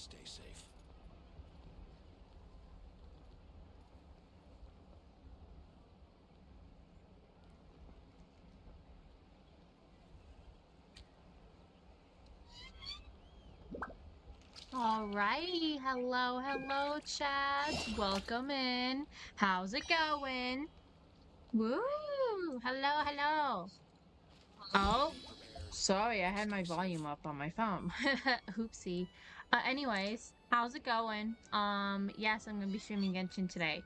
Stay safe. Alrighty, hello, chat. Welcome in. How's it going? Woo! Hello. Oh, sorry, I had my volume up on my phone. Oopsie. Anyways, how's it going? Yes, I'm gonna be streaming Genshin today.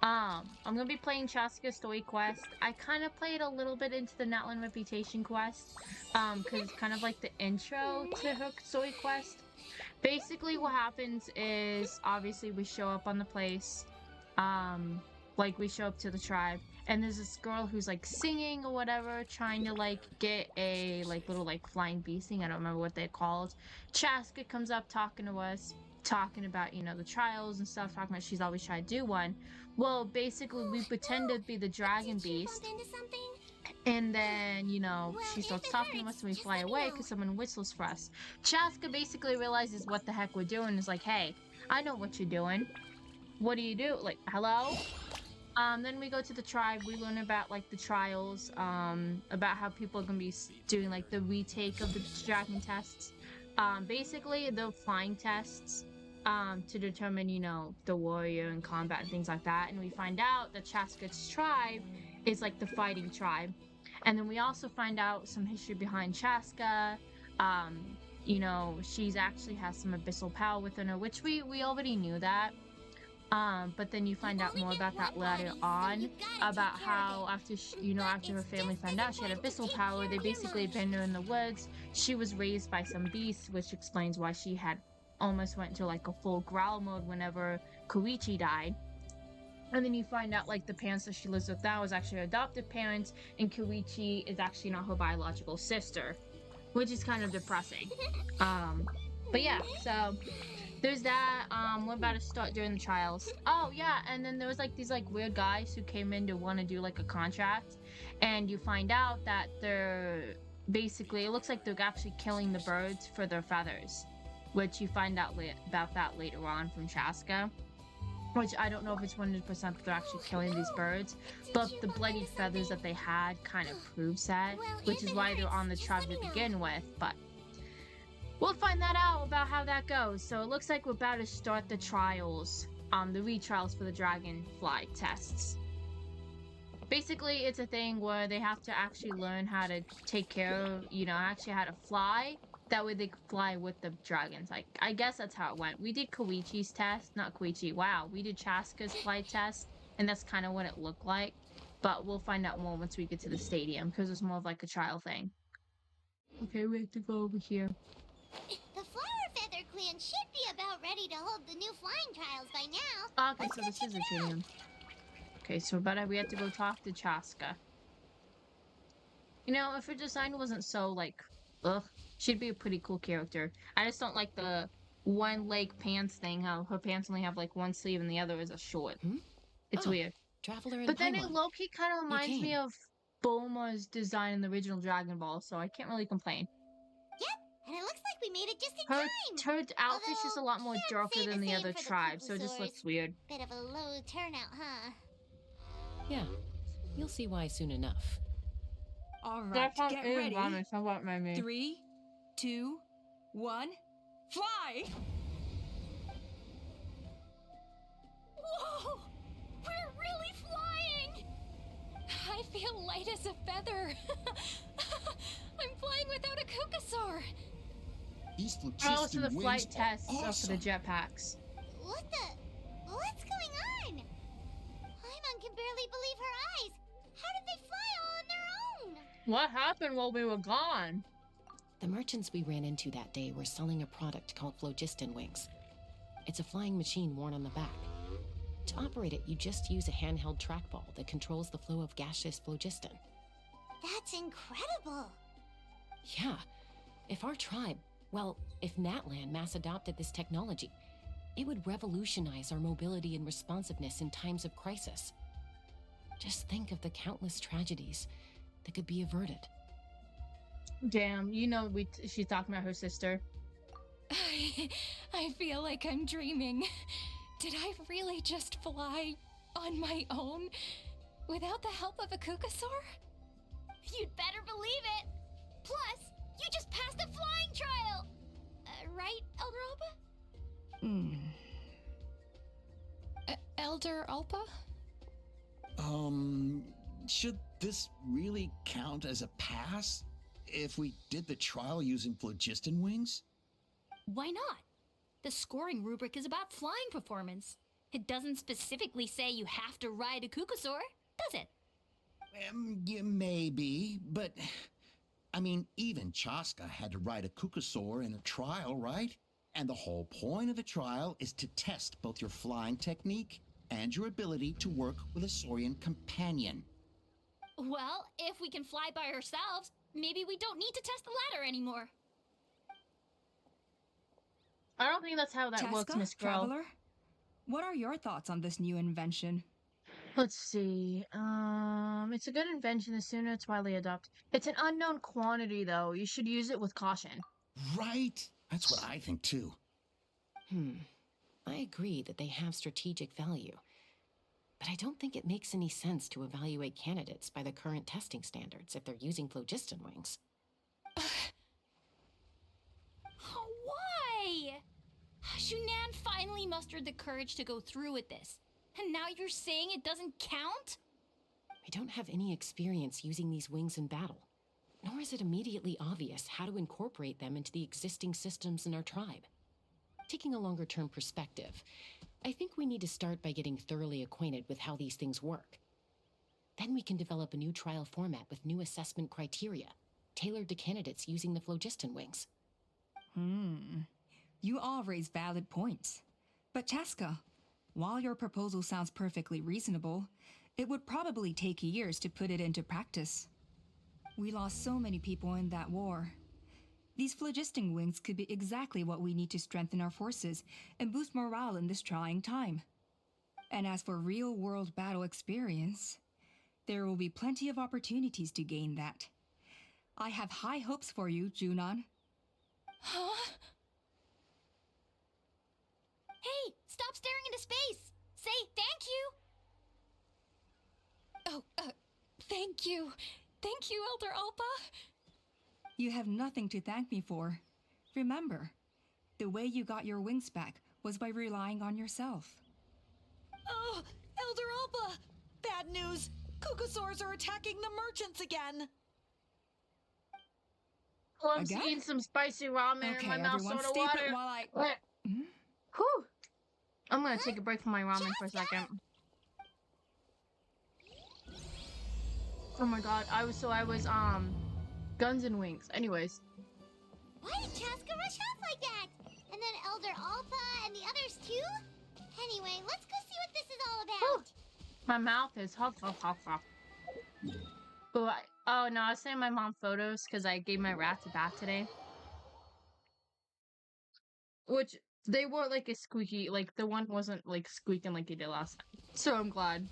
I'm gonna be playing Chasca Story Quest. I kind of played a little bit into the Natlan Reputation Quest, because it's kind of like the intro to her story quest. Basically, what happens is obviously we show up on the place, um, like we show up to the tribe, and there's this girl who's like singing or whatever, trying to like get a like little like flying beast thing. I don't remember what they're called. Chaska comes up talking to us, talking about the trials and stuff, talking about she's always tried to do one. Well, basically, we pretend to be the dragon Did you beast, bump into something? and then, Well, she if starts it talking to hurts, us and we just fly let me away know. because someone whistles for us. Chaska basically realizes what the heck we're doing, is like, hey, I know what you're doing. What do you do? Like, hello? Then we go to the tribe, we learn about like the trials, about how people are gonna be doing like the retake of the dragon tests. Basically the flying tests, to determine, the warrior and combat and things like that. And we find out that Chaska's tribe is like the fighting tribe. And then we also find out some history behind Chaska. She's actually has some abyssal power within her, which we already knew that. But then you find out more about that later on, about how after after her family found out she had abyssal power, they basically abandoned her in the woods. She was raised by some beasts, which explains why she had almost went to like a full growl mode whenever Koichi died. And then you find out like the parents that she lives with now is actually her adopted parents, and Koichi is actually not her biological sister, which is kind of depressing. But yeah, so there's that. We're about to start doing the trials. Oh yeah, and then there was like these like weird guys who came in to want to do like a contract, and you find out that they're basically, it looks like they're actually killing the birds for their feathers, which you find out about that later on from Chaska. Which I don't know if it's 100% that they're actually killing these birds, but the bloody feathers that they had kind of proves that, which is why they're on the tribe to begin with. But we'll find that out about how that goes. So it looks like we're about to start the trials, the retrials for the dragonfly tests. Basically, it's a thing where they have to actually learn how to take care of, actually how to fly. That way they could fly with the dragons. Like, I guess that's how it went. We did Koichi's test, not Koichi, wow. We did Chaska's flight test, and that's kind of what it looked like. But we'll find out more once we get to the stadium, because it's more of like a trial thing. Okay, we have to go over here. The Flower Feather Clan should be about ready to hold the new flying trials by now. Okay, so this is a stadium. Okay, so we have to go talk to Chasca. If her design wasn't so like, ugh, she'd be a pretty cool character. I just don't like the one leg pants thing. How her pants only have like one sleeve and the other is a short. It's weird. Traveler in But then Paimon. it low-key kind of reminds me came. of Bulma's design in the original Dragon Ball, so I can't really complain. Yep, and it looks like we made it just in Her time. outfit's just a lot more Can't darker say than the same other for the tribe, so it just Puplusaurs. looks weird. Bit of a low turnout, huh? Yeah, you'll see why soon enough. All right, get ready. How about my name? 3, 2, 1, fly! Whoa! We're really flying! I feel light as a feather. I'm flying without a Kukasaur. These Oh, so the wings flight are tests are for awesome. the jetpacks. What's going on? Paimon can barely believe her eyes. How did they fly all on their own? What happened while we were gone? The merchants we ran into that day were selling a product called phlogiston wings. It's a flying machine worn on the back. To operate it, you just use a handheld trackball that controls the flow of gaseous phlogiston. That's incredible. Yeah, if our tribe, if Natlan mass adopted this technology, it would revolutionize our mobility and responsiveness in times of crisis. Just think of the countless tragedies that could be averted. Damn, she's talking about her sister. I feel like I'm dreaming. Did I really just fly on my own without the help of a Kukasaur? You'd better believe it. Plus, you just passed the flying trial. Right, Elder Alba? Elder Alpa? Should this really count as a pass if we did the trial using phlogiston wings? Why not? The scoring rubric is about flying performance. It doesn't specifically say you have to ride a Kukasaur, does it? Yeah, maybe, but I mean, even Chasca had to ride a Kukasaur in a trial, right? And the whole point of the trial is to test both your flying technique and your ability to work with a Saurian companion. Well, if we can fly by ourselves, maybe we don't need to test the ladder anymore. I don't think that's how that works, Chasca, Miss Girl. Traveler, what are your thoughts on this new invention? Let's see. It's a good invention. The sooner it's widely adopted. It's an unknown quantity, though. You should use it with caution. Right? That's what I think too. I agree that they have strategic value, but I don't think it makes any sense to evaluate candidates by the current testing standards if they're using phlogiston wings. Why? Shunan finally mustered the courage to go through with this. And now you're saying it doesn't count? We don't have any experience using these wings in battle, nor is it immediately obvious how to incorporate them into the existing systems in our tribe. Taking a longer-term perspective, I think we need to start by getting thoroughly acquainted with how these things work. Then we can develop a new trial format with new assessment criteria, tailored to candidates using the phlogiston wings. You all raise valid points. But Chasca, while your proposal sounds perfectly reasonable, it would probably take years to put it into practice. We lost so many people in that war. These phlogiston wings could be exactly what we need to strengthen our forces and boost morale in this trying time. And as for real-world battle experience, there will be plenty of opportunities to gain that. I have high hopes for you, Junon. Huh? Hey, stop staring into space! Say thank you! Oh, thank you. Thank you, Elder Alpa. You have nothing to thank me for. Remember, the way you got your wings back was by relying on yourself. Oh, Elder Alba! Bad news! Kukasaurs are attacking the merchants again! Oh, I'm Again? eating some spicy ramen Okay, in my mouth, everyone, soda stay water. put while I... Whew. I'm gonna take a break from my ramen for a second. Oh my god, I was Guns and Wings. Anyways. Why did Chasca rush off like that? And then Elder Alpa and the others too? Anyway, let's go see what this is all about. My mouth is huff. Oh no, I was sending my mom photos because I gave my rats a bath today. Which they were like a squeaky, like the one wasn't like squeaking like it did last time. So I'm glad.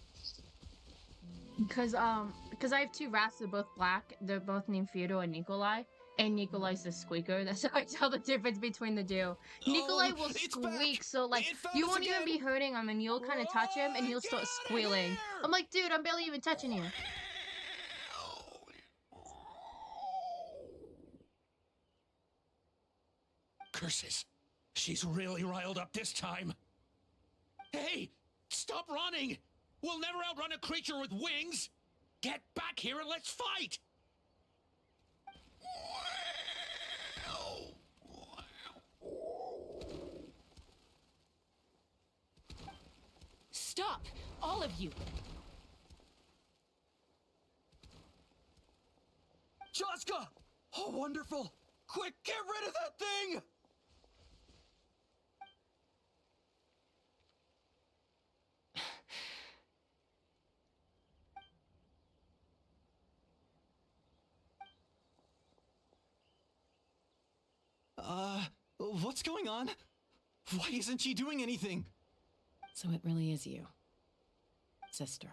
Because I have two rats, they're both black. They're both named Fyodor and Nikolai. And Nikolai's the squeaker. That's how I tell the difference between the two. Nikolai will squeak, so like you won't even be hurting him, and you'll kind of touch him, and he'll start squealing. I'm like, dude, I'm barely even touching you. Curses. She's really riled up this time. Hey, stop running! We'll never outrun a creature with wings! Get back here and let's fight! Stop! All of you! Chasca! Oh, wonderful! Quick, get rid of that thing! What's going on? Why isn't she doing anything? So it really is you, sister.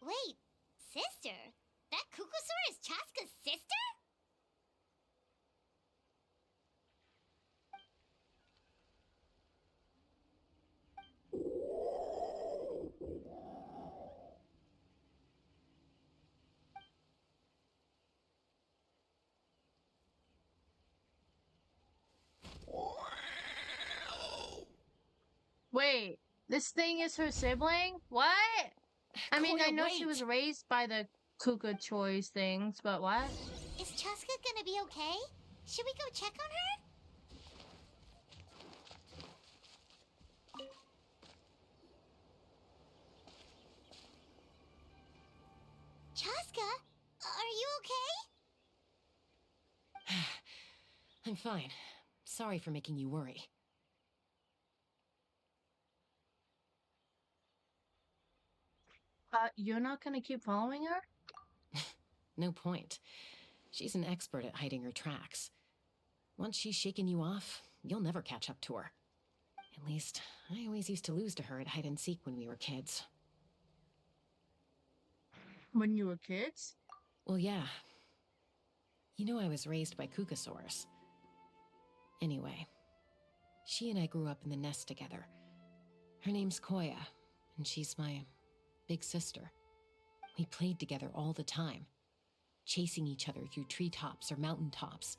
Wait, sister? That Kukasaur is Chasca's sister? wait. This thing is her sibling? What? I mean, I Koya, know she wait. was raised by the Kuka choice things, but what? Is Chasca gonna be okay? Should we go check on her? Chasca, are you okay? I'm fine. Sorry for making you worry. You're not gonna keep following her? No point. She's an expert at hiding her tracks. Once she's shaken you off, you'll never catch up to her. At least, I always used to lose to her at hide and seek when we were kids. When you were kids? Well, yeah. You know I was raised by Kukasaurs. Anyway, she and I grew up in the nest together. Her name's Koya, and she's my big sister. We played together all the time, chasing each other through treetops or mountaintops.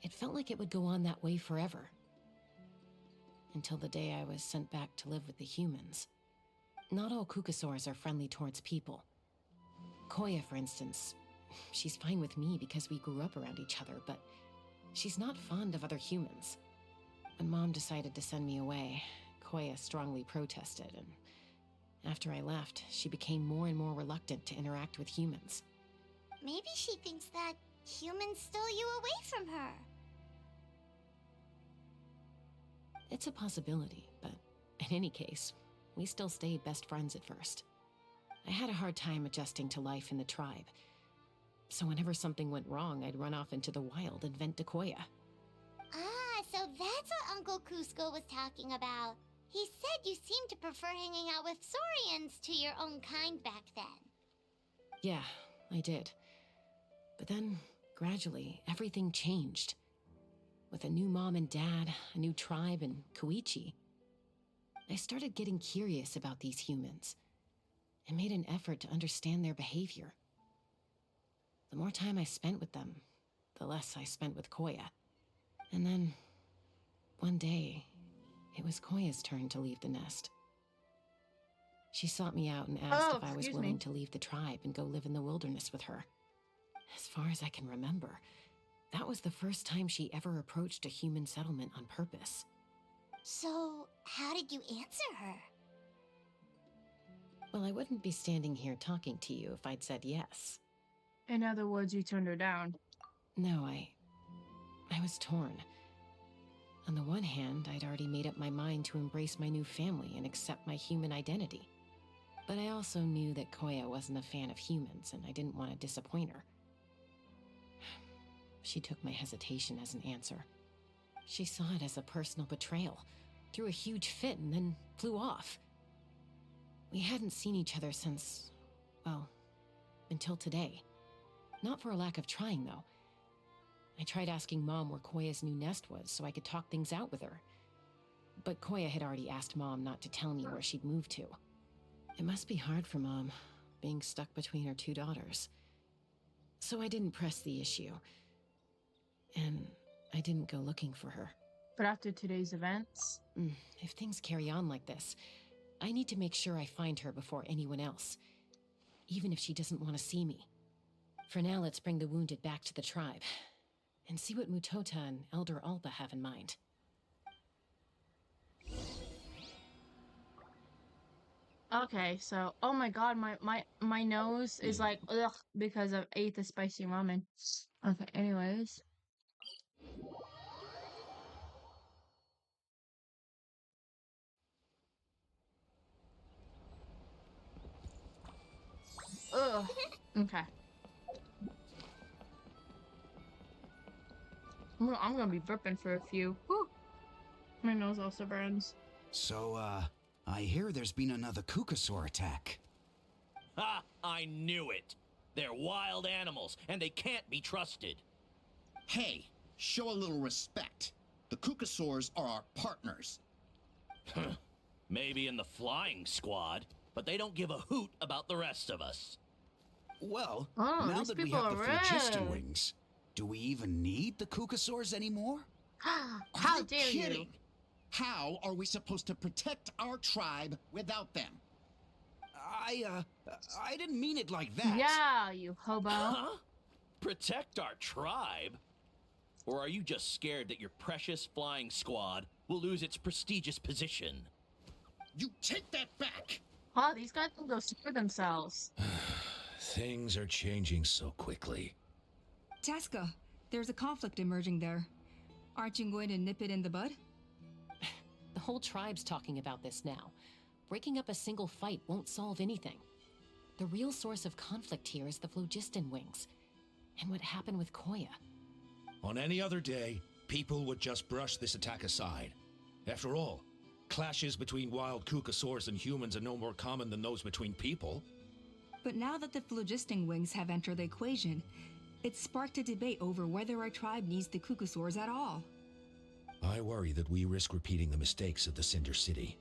It felt like it would go on that way forever. Until the day I was sent back to live with the humans. Not all Kukasaurs are friendly towards people. Koya, for instance, she's fine with me because we grew up around each other, but she's not fond of other humans. When Mom decided to send me away, Koya strongly protested, and after I left, she became more and more reluctant to interact with humans. Maybe she thinks that humans stole you away from her. It's a possibility, but in any case, we still stayed best friends at first. I had a hard time adjusting to life in the tribe. So whenever something went wrong, I'd run off into the wild and vent to Koya. Ah, so that's what Uncle Cusco was talking about. He said you seemed to prefer hanging out with Saurians to your own kind back then. Yeah, I did. But then, gradually, everything changed. With a new mom and dad, a new tribe, and Koichi, I started getting curious about these humans, and made an effort to understand their behavior. The more time I spent with them, the less I spent with Koya. And then, one day, it was Koya's turn to leave the nest. She sought me out and asked if I was willing to leave the tribe and go live in the wilderness with her. As far as I can remember, that was the first time she ever approached a human settlement on purpose. So, how did you answer her? Well, I wouldn't be standing here talking to you if I'd said yes. In other words, you turned her down. No, I was torn. On the one hand, I'd already made up my mind to embrace my new family and accept my human identity. But I also knew that Koya wasn't a fan of humans, and I didn't want to disappoint her. She took my hesitation as an answer. She saw it as a personal betrayal, threw a huge fit, and then flew off. We hadn't seen each other since, well, until today. Not for a lack of trying, though. I tried asking Mom where Koya's new nest was so I could talk things out with her. But Koya had already asked Mom not to tell me where she'd moved to. It must be hard for Mom, being stuck between her two daughters. So I didn't press the issue. And I didn't go looking for her. But after today's events? If things carry on like this, I need to make sure I find her before anyone else. Even if she doesn't want to see me. For now, let's bring the wounded back to the tribe. And see what Mutota and Elder Alba have in mind. Okay, so, oh my god, my nose is like, ugh, because I ate the spicy ramen. Okay, anyways. Ugh. Okay. I'm gonna be burping for a few. Whew. My nose also burns. So, I hear there's been another Kukasaur attack. Ha! I knew it! They're wild animals, and they can't be trusted. Hey, show a little respect. The Kukasaurs are our partners. Maybe in the flying squad, but they don't give a hoot about the rest of us. Well, Oh, now these that we people have the are phlogiston red. wings, do we even need the Kukasaurs anymore? How you dare you? kidding? How are we supposed to protect our tribe without them? I didn't mean it like that. Yeah, you hobo. Huh? Protect our tribe? Or are you just scared that your precious flying squad will lose its prestigious position? You take that back! Oh, these guys will go screw themselves. Things are changing so quickly. Chasca, there's a conflict emerging there. Aren't you going to nip it in the bud? The whole tribe's talking about this now. Breaking up a single fight won't solve anything. The real source of conflict here is the phlogiston wings, and what happened with Koya. On any other day, people would just brush this attack aside. After all, clashes between wild kukasaurs and humans are no more common than those between people. But now that the phlogiston wings have entered the equation, it's sparked a debate over whether our tribe needs the kukasaurs at all. I worry that we risk repeating the mistakes of the Cinder City.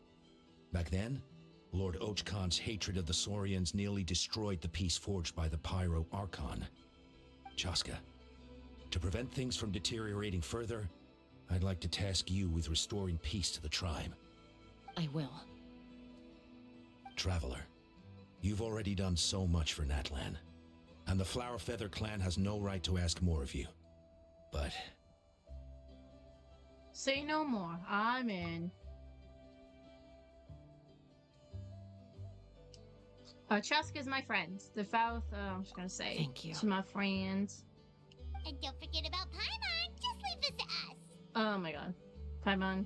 Back then, Lord Ochkon's hatred of the Saurians nearly destroyed the peace forged by the Pyro Archon. Chasca, to prevent things from deteriorating further, I'd like to task you with restoring peace to the tribe. I will. Traveler, you've already done so much for Natlan, and the Flower Feather clan has no right to ask more of you. But Say no more. I'm in. Chasca's my friend. The South, I'm just gonna say. Thank you. To my friends. And don't forget about Paimon. Just leave this to us. Oh my god. Paimon.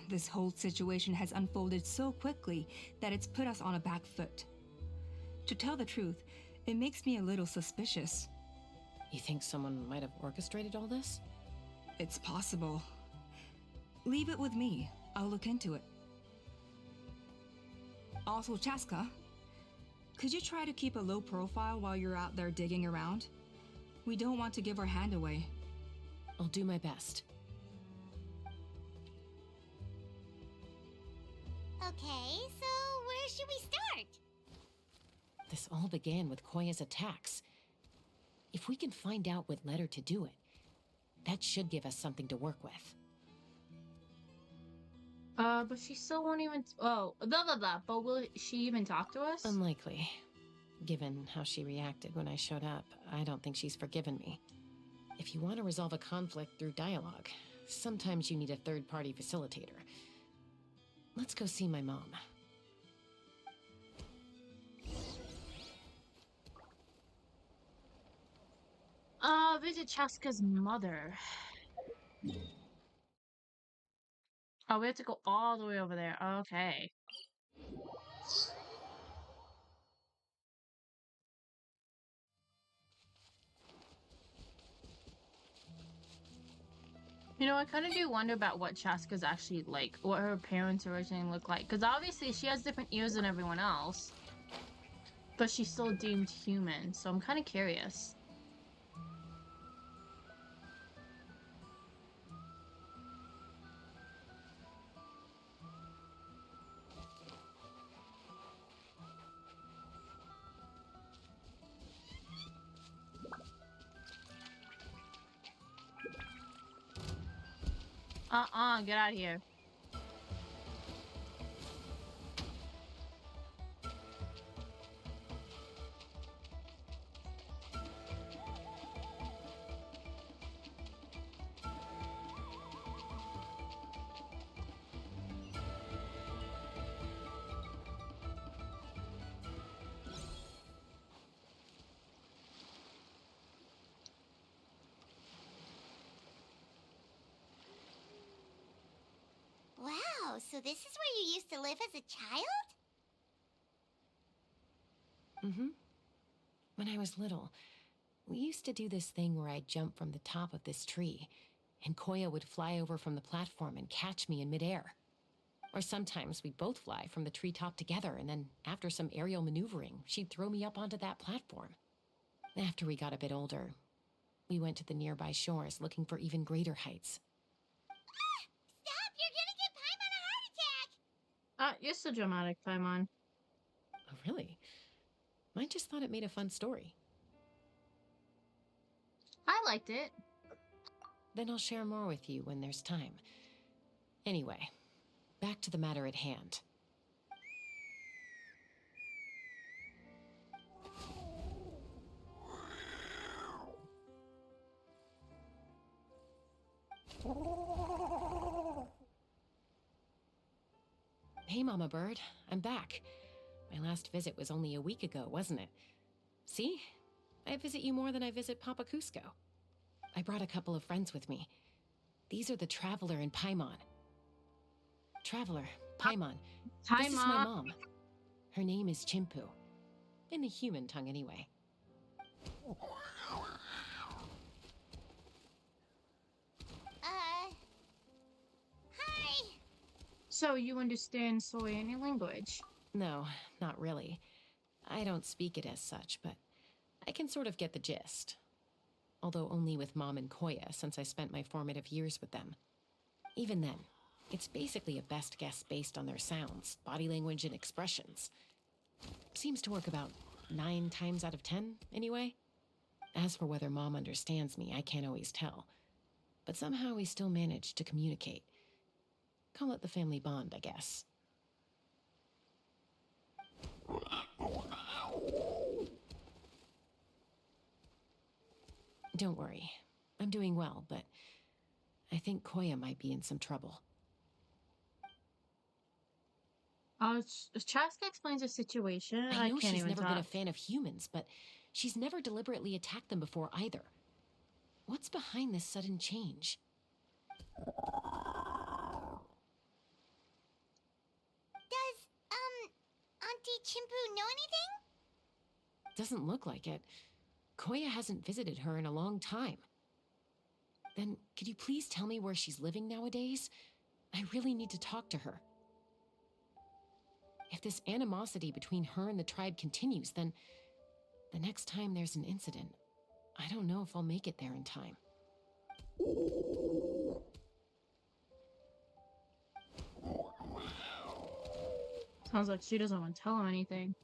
This whole situation has unfolded so quickly that it's put us on a back foot. To tell the truth, it makes me a little suspicious. You think someone might have orchestrated all this? It's possible. Leave it with me. I'll look into it. Also, Chasca, could you try to keep a low profile while you're out there digging around? We don't want to give our hand away. I'll do my best. Okay, so where should we start? This all began with Koya's attacks. If we can find out what led her to do it, that should give us something to work with. But she still won't even. Oh, blah blah blah. But will she even talk to us? Unlikely. Given how she reacted when I showed up, I don't think she's forgiven me. If you want to resolve a conflict through dialogue, sometimes you need a third-party facilitator. Let's go see my mom. Visit Chasca's mother. Oh, we have to go all the way over there. Okay. You know, I kind of do wonder about what Chasca's actually like, what her parents originally look like. Because obviously she has different ears than everyone else. But she's still deemed human, so I'm kind of curious. Get out of here. Wow, so this is where you used to live as a child? Mm-hmm. When I was little, we used to do this thing where I'd jump from the top of this tree, and Koya would fly over from the platform and catch me in midair. Or sometimes we'd both fly from the treetop together, and then after some aerial maneuvering, she'd throw me up onto that platform. After we got a bit older, we went to the nearby shores looking for even greater heights. Stop! You're gonna give Paimon a heart attack! You're so dramatic, Paimon. Oh, really? I just thought it made a fun story. I liked it. Then I'll share more with you when there's time. Anyway, back to the matter at hand. Hey, Mama Bird. I'm back. My last visit was only a week ago, wasn't it? See? I visit you more than I visit Papa Cusco. I brought a couple of friends with me. These are the Traveler and Paimon. Traveler, Paimon. Hi, This is my Mom. mom. Her name is Chimpu. In the human tongue, anyway. Hi! So you understand Soriani language? No, not really. I don't speak it as such, but I can sort of get the gist. Although only with Mom and Koya, since I spent my formative years with them. Even then, it's basically a best guess based on their sounds, body language, and expressions. Seems to work about 9 times out of 10, anyway. As for whether Mom understands me, I can't always tell. But somehow we still manage to communicate. Call it the family bond, I guess. Don't worry. I'm doing well, but I think Koya might be in some trouble. Chasca explains the situation. I know can't she's even never talk. been a fan of humans, but she's never deliberately attacked them before either. What's behind this sudden change? Does, Auntie Chimpu know anything? Doesn't look like it. Koya hasn't visited her in a long time. Then, could you please tell me where she's living nowadays? I really need to talk to her. If this animosity between her and the tribe continues, then the next time there's an incident, I don't know if I'll make it there in time. Sounds like she doesn't want to tell him anything.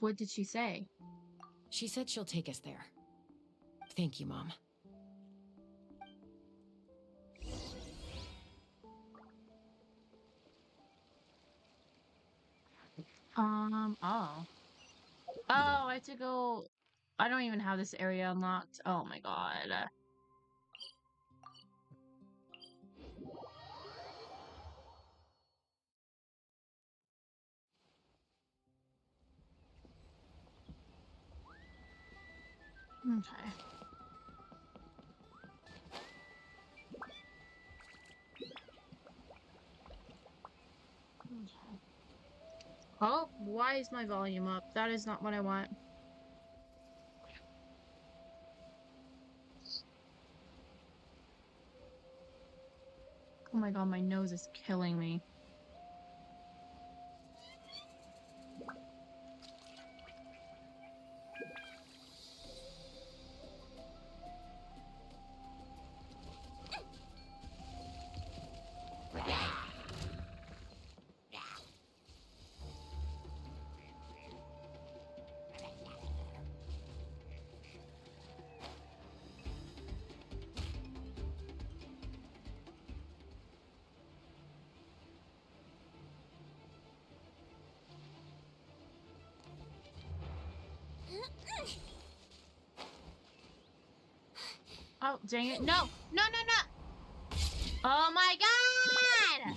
What did she say? She said she'll take us there. Thank you, Mom. Oh. Oh, I have to go. I don't even have this area unlocked. Oh my god. Okay. Oh, why is my volume up? That is not what I want. Oh my god, my nose is killing me. Oh, dang it. No! No, no, no! Oh my god!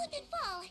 slip and fall.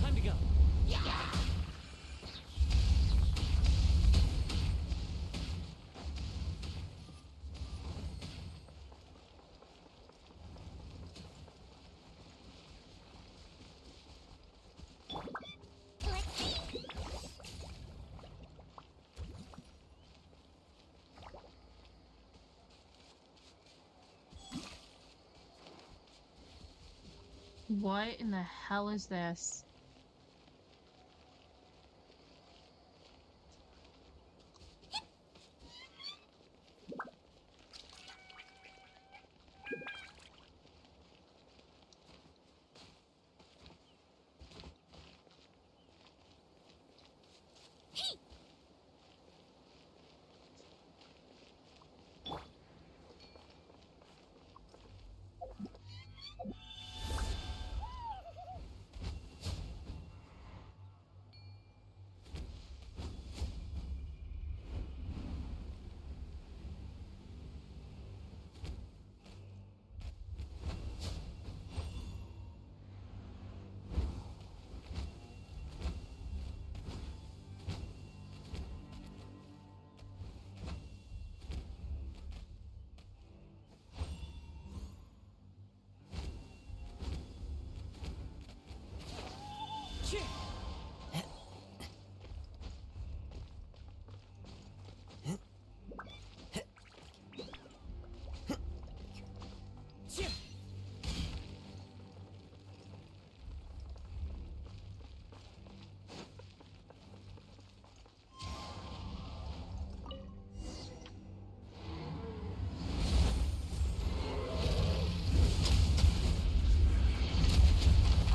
Time to go. Let's see. What in the hell is this?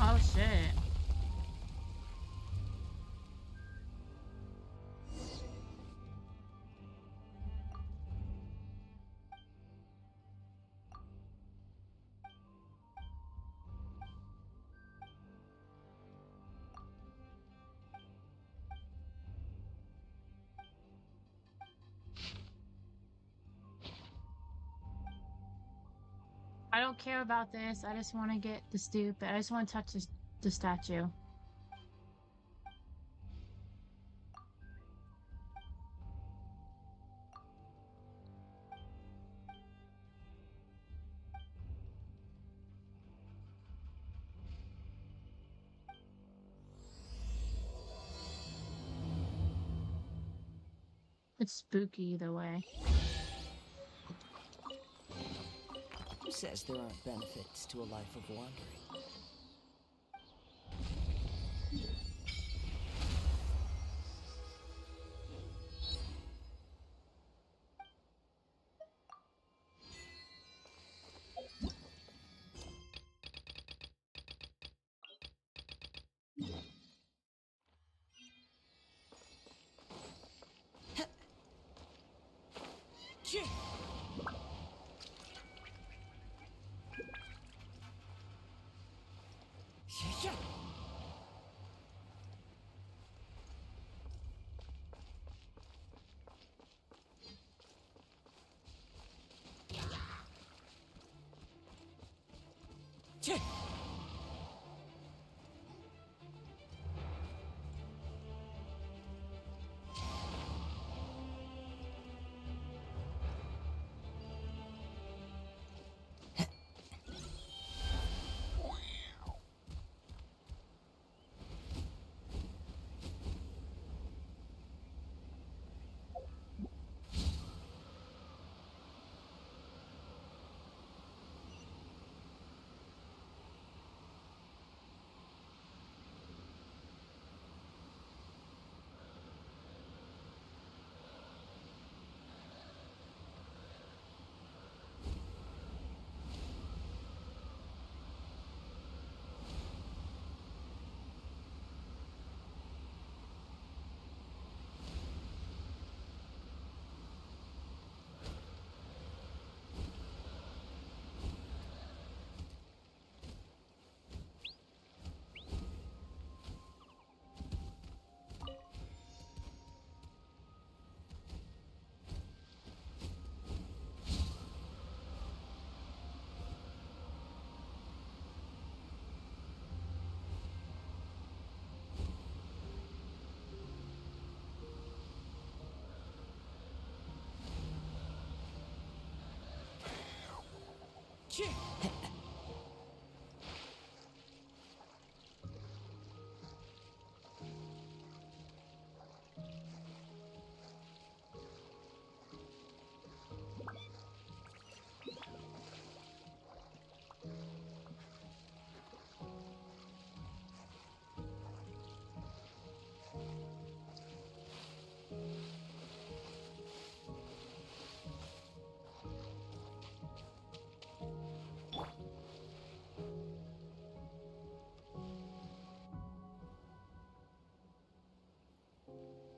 Oh shit. I don't care about this. I just want to get the stupid. I just want to touch the statue. It's spooky either way. Who says there aren't benefits to a life of wandering?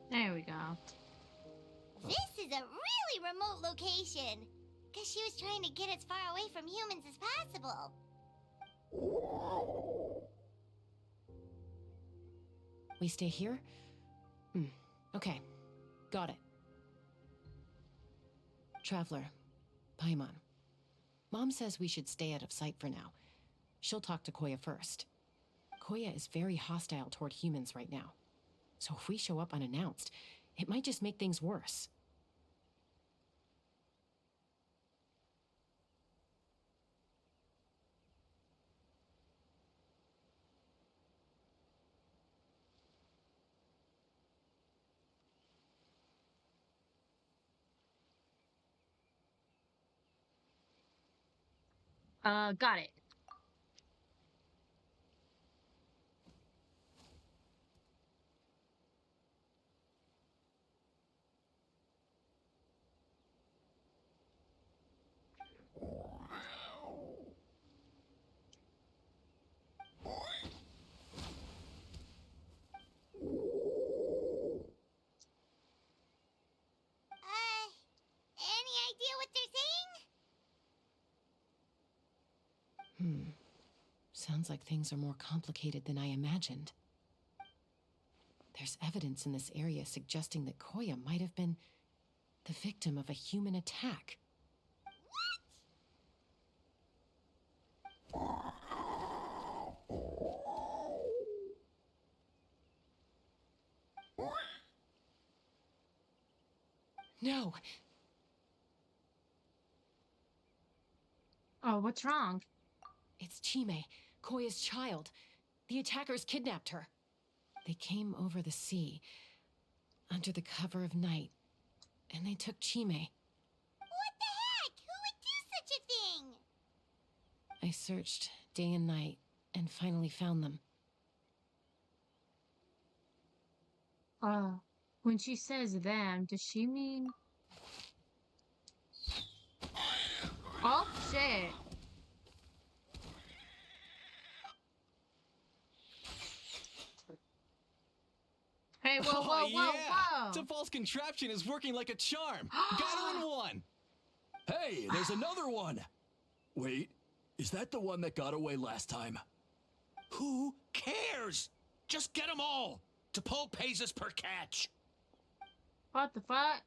There we go. This is a really remote location. Guess she was trying to get as far away from humans as possible. We stay here? Okay. Got it. Traveler, Paimon. Mom says we should stay out of sight for now. She'll talk to Koya first. Koya is very hostile toward humans right now. So if we show up unannounced, it might just make things worse. Got it. Any idea what they're saying? Sounds like things are more complicated than I imagined. There's evidence in this area suggesting that Koya might have been the victim of a human attack. No! Oh, what's wrong? It's Chime, Koya's child. The attackers kidnapped her. They came over the sea, under the cover of night, and they took Chime. What the heck? Who would do such a thing? I searched day and night, and finally found them. When she says them, does she mean... Oh, shit. Hey, whoa, whoa, whoa, whoa! The false contraption is working like a charm. Got her in one. Hey, there's another one. Wait, is that the one that got away last time? Who cares? Just get them all. T'Pol pays us per catch. What the fuck?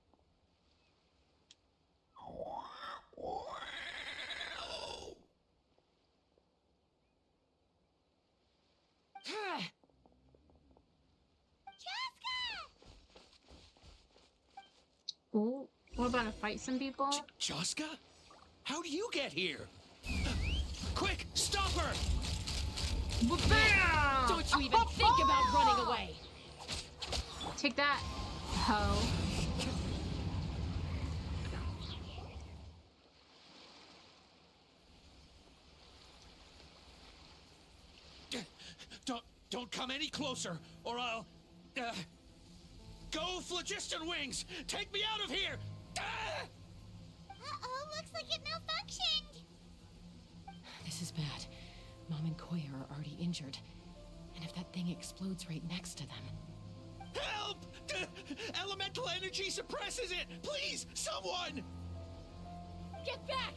Ooh, we're about to fight some people? Chasca? How do you get here? Quick, stop her! Bam! Don't you even think about running away! Take that, ho. Don't come any closer, or I'll... Go, Phlogiston Wings! Take me out of here! Uh-oh, looks like it malfunctioned. This is bad. Mom and Koya are already injured. And if that thing explodes right next to them... Help! Elemental energy suppresses it! Please, someone! Get back!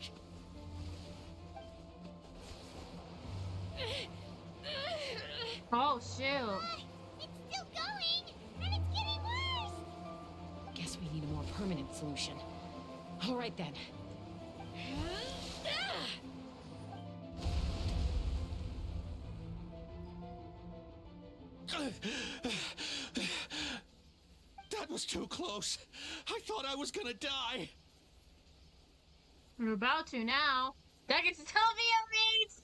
Oh, shoot. It's still going, and it's getting worse. Guess we need a more permanent solution. All right, then. That was too close. I thought I was gonna die. We're about to now. That gets to tell me it means.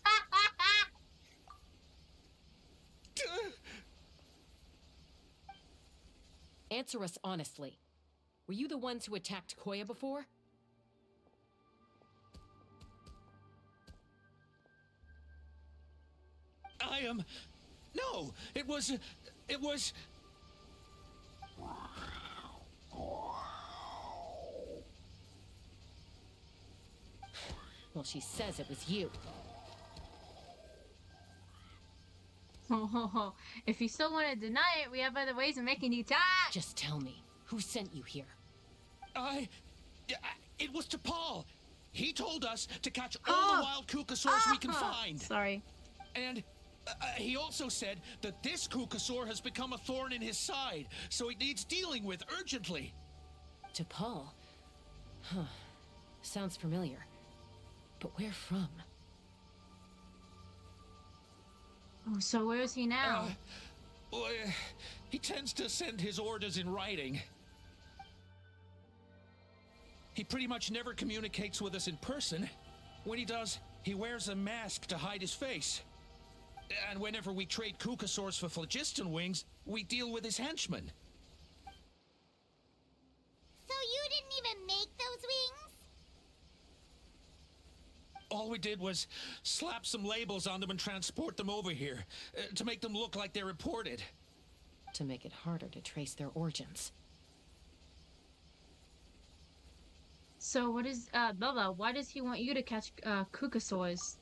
Answer us honestly. Were you the ones who attacked Koya before? I am. No, it was. Well, she says it was you. Oh, if you still want to deny it, we have other ways of making you talk. Just tell me, who sent you here? It was to Paul. He told us to catch all the wild Kukasaurs we can find. Sorry. And he also said that this Kukasaur has become a thorn in his side, so it needs dealing with urgently. To Paul? Huh. Sounds familiar. But where from? Oh, so where is he now? He tends to send his orders in writing. He pretty much never communicates with us in person. When he does, he wears a mask to hide his face. And whenever we trade Kukasaurs for phlogiston wings, we deal with his henchmen. So you didn't even make those wings? All we did was slap some labels on them and transport them over here, to make them look like they're imported. To make it harder to trace their origins. So what is, Bella, why does he want you to catch, Kukasaurs?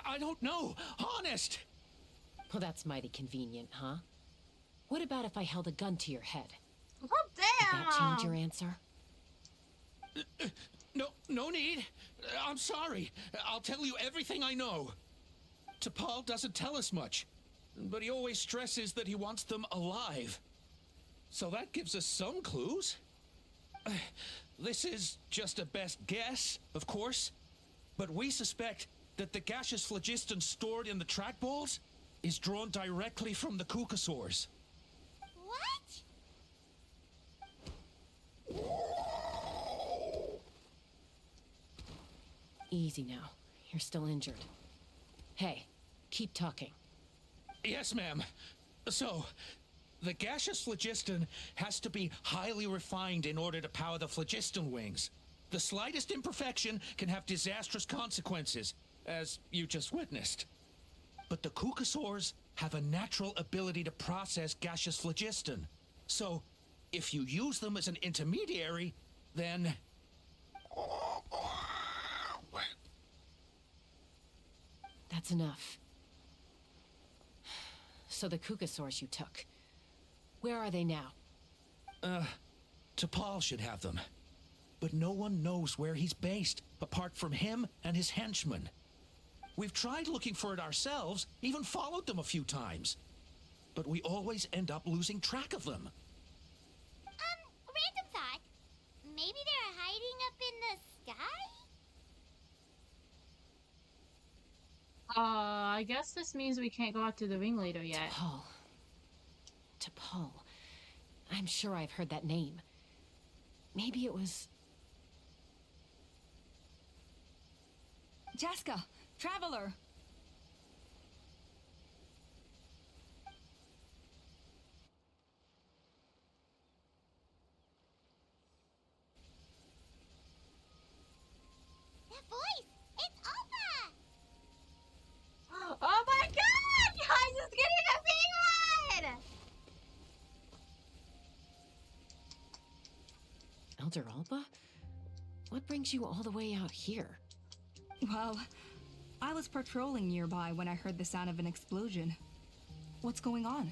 I don't know, honest! Well, that's mighty convenient, huh? What about if I held a gun to your head? Oh, damn! Would that change your answer? No need. I'm sorry. I'll tell you everything I know. T'Pol doesn't tell us much, but he always stresses that he wants them alive. So that gives us some clues. This is just a best guess, of course, but we suspect that the gaseous phlogiston stored in the trackballs is drawn directly from the Kukasaurs. What? Easy now. You're still injured. Hey, keep talking. Yes, ma'am. So, the gaseous phlogiston has to be highly refined in order to power the phlogiston wings. The slightest imperfection can have disastrous consequences, as you just witnessed. But the Kukasaurs have a natural ability to process gaseous phlogiston. So, if you use them as an intermediary, then... That's enough. So the Kukasaurs you took, where are they now? T'Pol should have them. But no one knows where he's based, apart from him and his henchmen. We've tried looking for it ourselves, even followed them a few times. But we always end up losing track of them. Random thought. Maybe they're hiding up in the sky? I guess this means we can't go out to the ringleader yet. T'Pol. I'm sure I've heard that name. Maybe it was... Chasca, Traveler! That voice! It's Alpha! Oh my god! Guys, it's getting a fever! Elder Alba? What brings you all the way out here? Well, I was patrolling nearby when I heard the sound of an explosion. What's going on?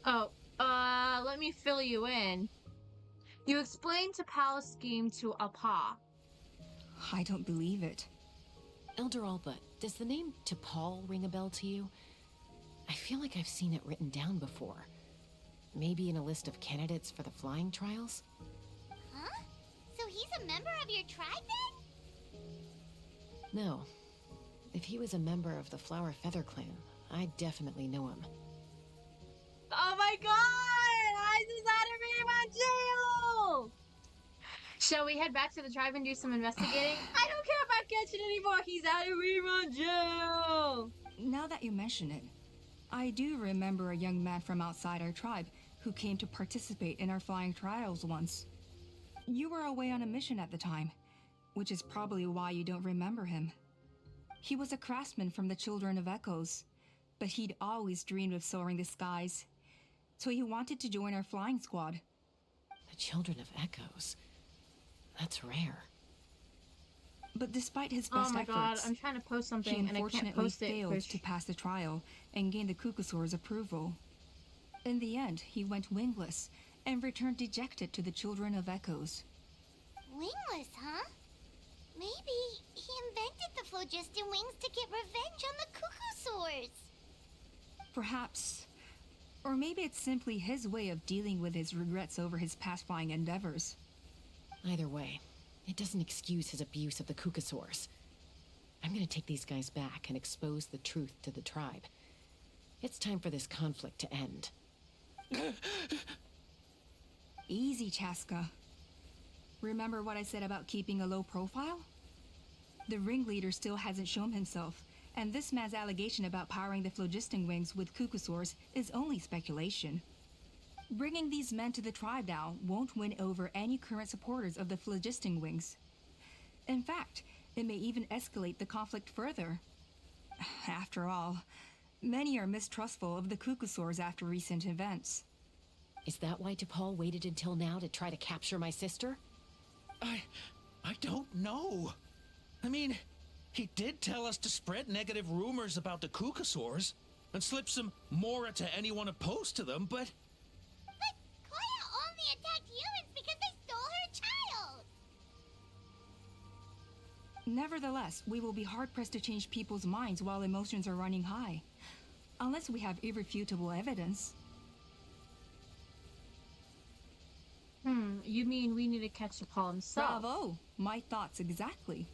Oh, let me fill you in. You explained T'Pol's scheme to Appa. I don't believe it. Elder Alba, does the name T'Pol ring a bell to you? I feel like I've seen it written down before. Maybe in a list of candidates for the flying trials? Huh? So he's a member of your tribe then? No. If he was a member of the Flower Feather Clan, I'd definitely know him. Oh my god! I just had to be in my jail! Shall we head back to the tribe and do some investigating? I don't care about Genshin anymore. He's out of rerun jail. Now that you mention it, I do remember a young man from outside our tribe who came to participate in our flying trials once. You were away on a mission at the time, which is probably why you don't remember him. He was a craftsman from the Children of Echoes, but he'd always dreamed of soaring the skies, so he wanted to join our flying squad. The Children of Echoes. That's rare. But despite his best oh my efforts, god, I'm trying to post something he and I can't unfortunately post it. failed to pass the trial and gain the Kukusaur's approval. In the end, he went wingless and returned dejected to the Children of Echoes. Wingless, huh? Maybe he invented the phlogiston wings to get revenge on the Kukusaurs. Perhaps. Or maybe it's simply his way of dealing with his regrets over his past flying endeavors. Either way, it doesn't excuse his abuse of the Kukusaurs. I'm gonna take these guys back and expose the truth to the tribe. It's time for this conflict to end. Easy, Chasca. Remember what I said about keeping a low profile? The ringleader still hasn't shown himself, and this man's allegation about powering the phlogiston wings with Kukusaurs is only speculation. Bringing these men to the tribe now won't win over any current supporters of the phlogiston wings. In fact, it may even escalate the conflict further. After all, many are mistrustful of the Kukusaurs after recent events. Is that why T'Pol waited until now to try to capture my sister? I don't know. I mean, he did tell us to spread negative rumors about the Kukusaurs and slip some Mora to anyone opposed to them, but... But Koya only attacked humans because they stole her child! Nevertheless, we will be hard-pressed to change people's minds while emotions are running high. Unless we have irrefutable evidence. You mean we need to catch T'Pol himself? Bravo! My thoughts exactly.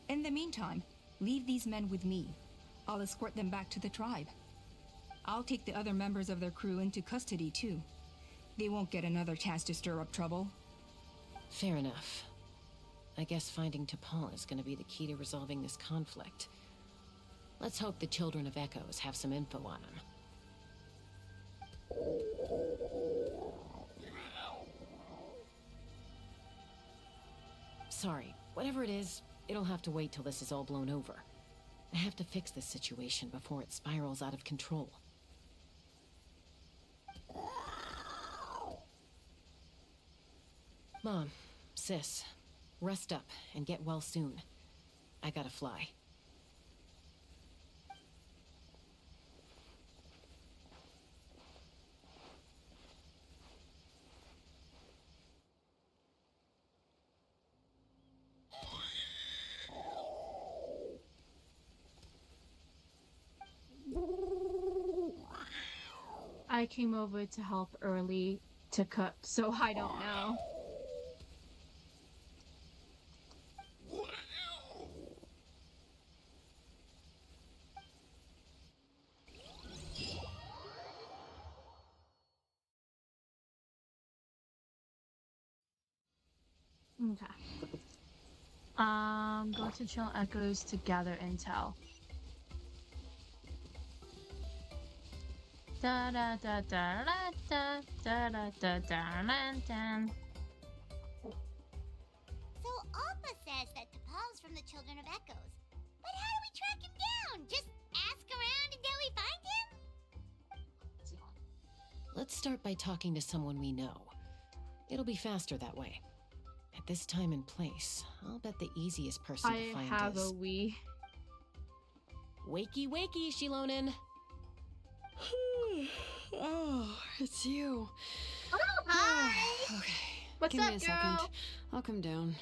In the meantime, leave these men with me. I'll escort them back to the tribe. I'll take the other members of their crew into custody too. They won't get another chance to stir up trouble. Fair enough. I guess finding T'Pol is gonna be the key to resolving this conflict. Let's hope the Children of Echoes have some info on him. Sorry, whatever it is, it'll have to wait till this is all blown over. I have to fix this situation before it spirals out of control. Mom, sis, rest up and get well soon. I gotta fly. I came over to help early to cook, so I don't know. Okay. Go to Chill Echoes to gather intel. Da da da da da da da da da da. So Alpha says that T'Pol's from the Children of Echoes. But how do we track him down? Just ask around until we find him? Let's start by talking to someone we know. It'll be faster that way. At this time and place, I'll bet the easiest person to find I have is... a Wii. Wakey, wakey, Shilonin! Oh, it's you. Oh, hi! Okay. What's Give up, me a second. girl? I'll come down.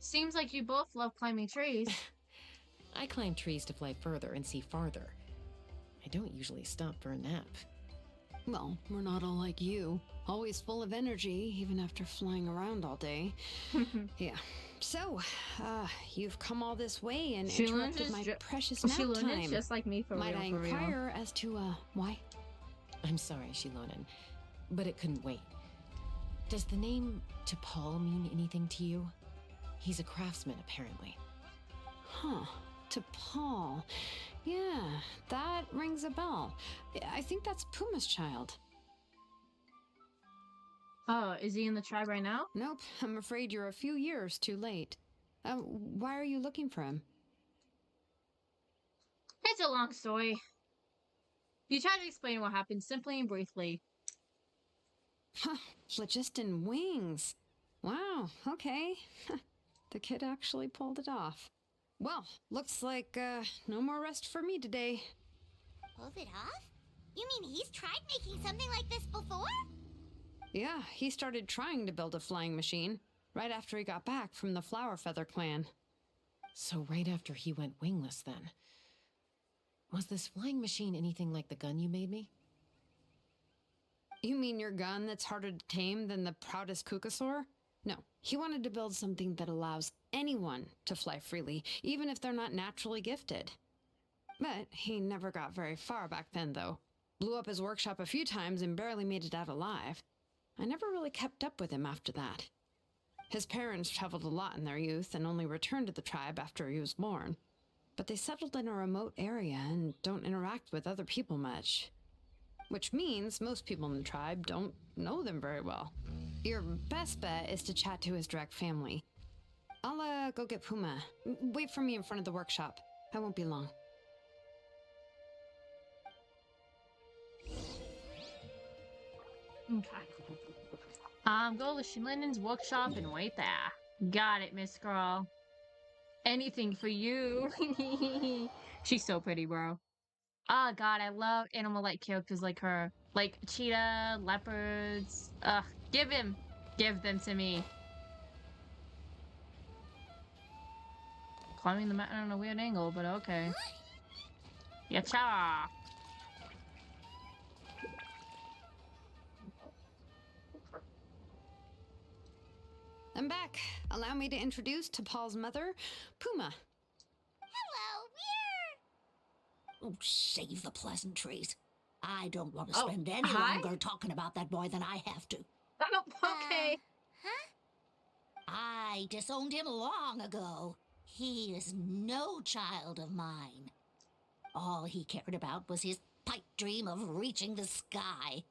Seems like you both love climbing trees. I climb trees to fly further and see farther. I don't usually stop for a nap. Well, we're not all like you. Always full of energy, even after flying around all day. Yeah. So, you've come all this way and interrupted my precious nap time. Just like me, for Might real, I for real. inquire as to, why? I'm sorry, Shilonen, but it couldn't wait. Does the name T'Pol mean anything to you? He's a craftsman, apparently. Huh. T'Pol. Yeah, that rings a bell. I think that's Puma's child. Oh, is he in the tribe right now? Nope, I'm afraid you're a few years too late. Why are you looking for him? It's a long story. You try to explain what happened simply and briefly. Huh, phlogiston wings. Wow, okay. The kid actually pulled it off. Well, looks like, no more rest for me today. Pulled it off? You mean he's tried making something like this before? Yeah, he started trying to build a flying machine right after he got back from the Flower Feather clan. So right after he went wingless, then. Was this flying machine anything like the gun you made me? You mean your gun that's harder to tame than the proudest Kukasaur? No, he wanted to build something that allows anyone to fly freely, even if they're not naturally gifted. But he never got very far back then, though. Blew up his workshop a few times and barely made it out alive. I never really kept up with him after that. His parents traveled a lot in their youth and only returned to the tribe after he was born. But they settled in a remote area and don't interact with other people much. Which means most people in the tribe don't know them very well. Your best bet is to chat to his direct family. I'll go get Puma. Wait for me in front of the workshop. I won't be long. Okay. Go to Shilinen's workshop and wait there. Got it, Miss Girl. Anything for you. She's so pretty, bro. Oh god, I love animal-like characters like her. Like cheetah, leopards. Ugh, give them to me. Climbing the mountain on a weird angle, but okay. Yacha! I'm back. Allow me to introduce T'Pol's mother, Puma. Hello, we're... Oh, save the pleasantries. I don't want to Oh, spend any hi? longer talking about that boy than I have to. Oh, okay. Huh? I disowned him long ago. He is no child of mine. All he cared about was his pipe dream of reaching the sky.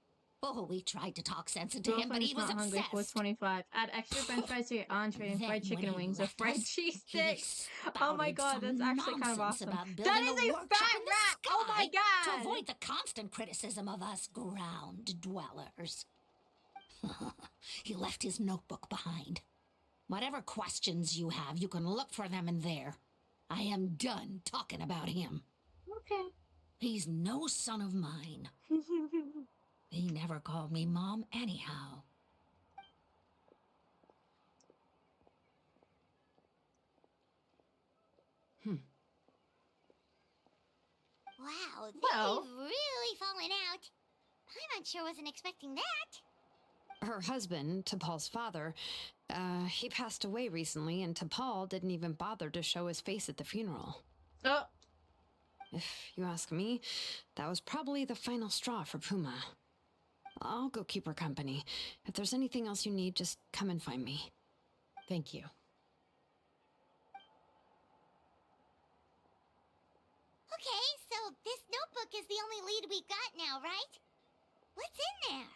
Oh, we tried to talk sense into him, but he was Not hungry. obsessed. 425. Add extra french fries to your entree and Then fried chicken when and he wings or left fried us, cheese he sticks. Oh my spouted god, that's some actually kind of nonsense awesome. about That building is a workshop fat in the rat! Oh my sky god! To avoid the constant criticism of us ground dwellers. He left his notebook behind. Whatever questions you have, you can look for them in there. I am done talking about him. Okay. He's no son of mine. He never called me Mom anyhow. Wow, they've Well. really fallen out. I'm unsure wasn't expecting that. Her husband, T'Pol's father, he passed away recently, and T'Pol didn't even bother to show his face at the funeral. Oh. If you ask me, that was probably the final straw for Puma. I'll go keep her company. If there's anything else you need, just come and find me. Thank you. Okay, so this notebook is the only lead we got now, right? What's in there?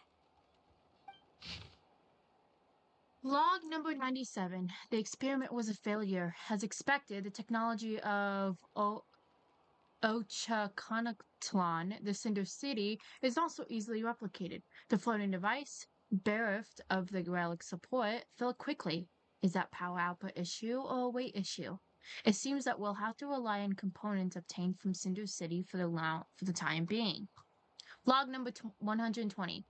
Log number 97. The experiment was a failure. As expected, the technology of Ochaconoctlan, the Cinder City, is also easily replicated. The floating device, bereft of the relic support, fell quickly. Is that power output issue or a weight issue? It seems that we'll have to rely on components obtained from Cinder City for the time being. Log number 120.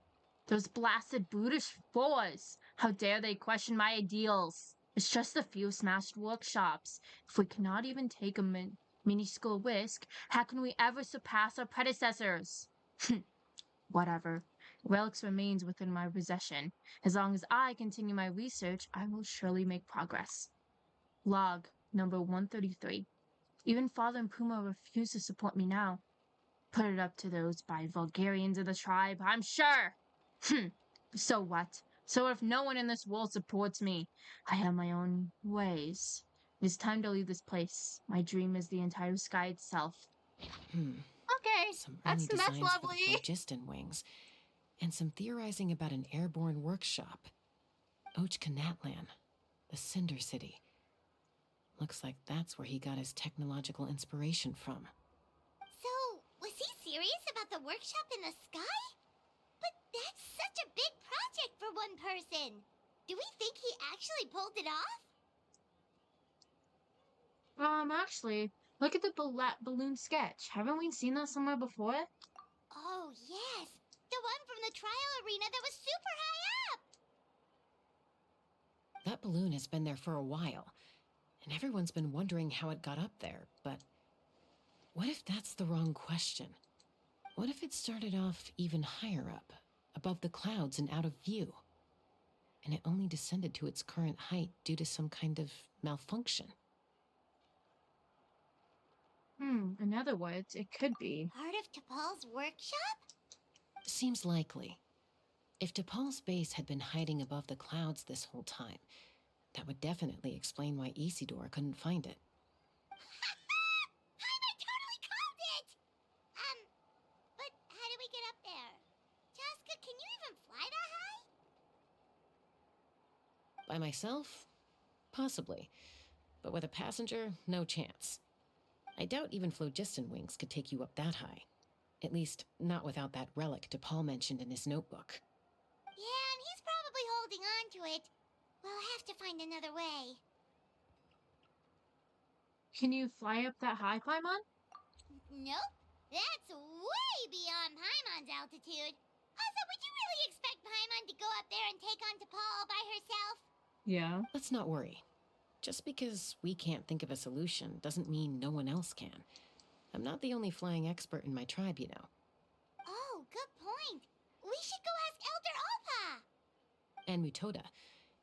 Those blasted brutish boars! How dare they question my ideals? It's just a few smashed workshops. If we cannot even take a minuscule risk, how can we ever surpass our predecessors? Whatever. Relics remains within my possession. As long as I continue my research, I will surely make progress. Log number 133. Even Father and Puma refuse to support me now. Put it up to those by Vulgarians of the tribe, I'm sure. So what? So if no one in this world supports me, I have my own ways. It is time to leave this place. My dream is the entire sky itself. Okay, Some that's early designs for lovely. the phlogiston wings, and some theorizing about an airborne workshop. Ochkanatlan, the Cinder City. Looks like that's where he got his technological inspiration from. So, was he serious about the workshop in the sky? But that's such a big project for one person. Do we think he actually pulled it off? Actually, look at the balloon sketch. Haven't we seen that somewhere before? Oh, yes. The one from the trial arena that was super high up. That balloon has been there for a while, and everyone's been wondering how it got up there, but what if that's the wrong question? What if it started off even higher up, above the clouds and out of view, and it only descended to its current height due to some kind of malfunction? In other words, it could be Part of T'Pol's workshop? Seems likely. If T'Pol's base had been hiding above the clouds this whole time, that would definitely explain why Isidore couldn't find it. I totally called it! But how do we get up there? Chasca, can you even fly that high? By myself? Possibly. But with a passenger, no chance. I doubt even phlogiston wings could take you up that high. At least, not without that relic T'Pol mentioned in his notebook. Yeah, and he's probably holding on to it. We'll have to find another way. Can you fly up that high, Paimon? Nope. That's way beyond Paimon's altitude. Also, would you really expect Paimon to go up there and take on T'Pol all by herself? Yeah. Let's not worry. Just because we can't think of a solution doesn't mean no one else can. I'm not the only flying expert in my tribe, you know. Oh, good point. We should go ask Elder Alpa. And Mutoda.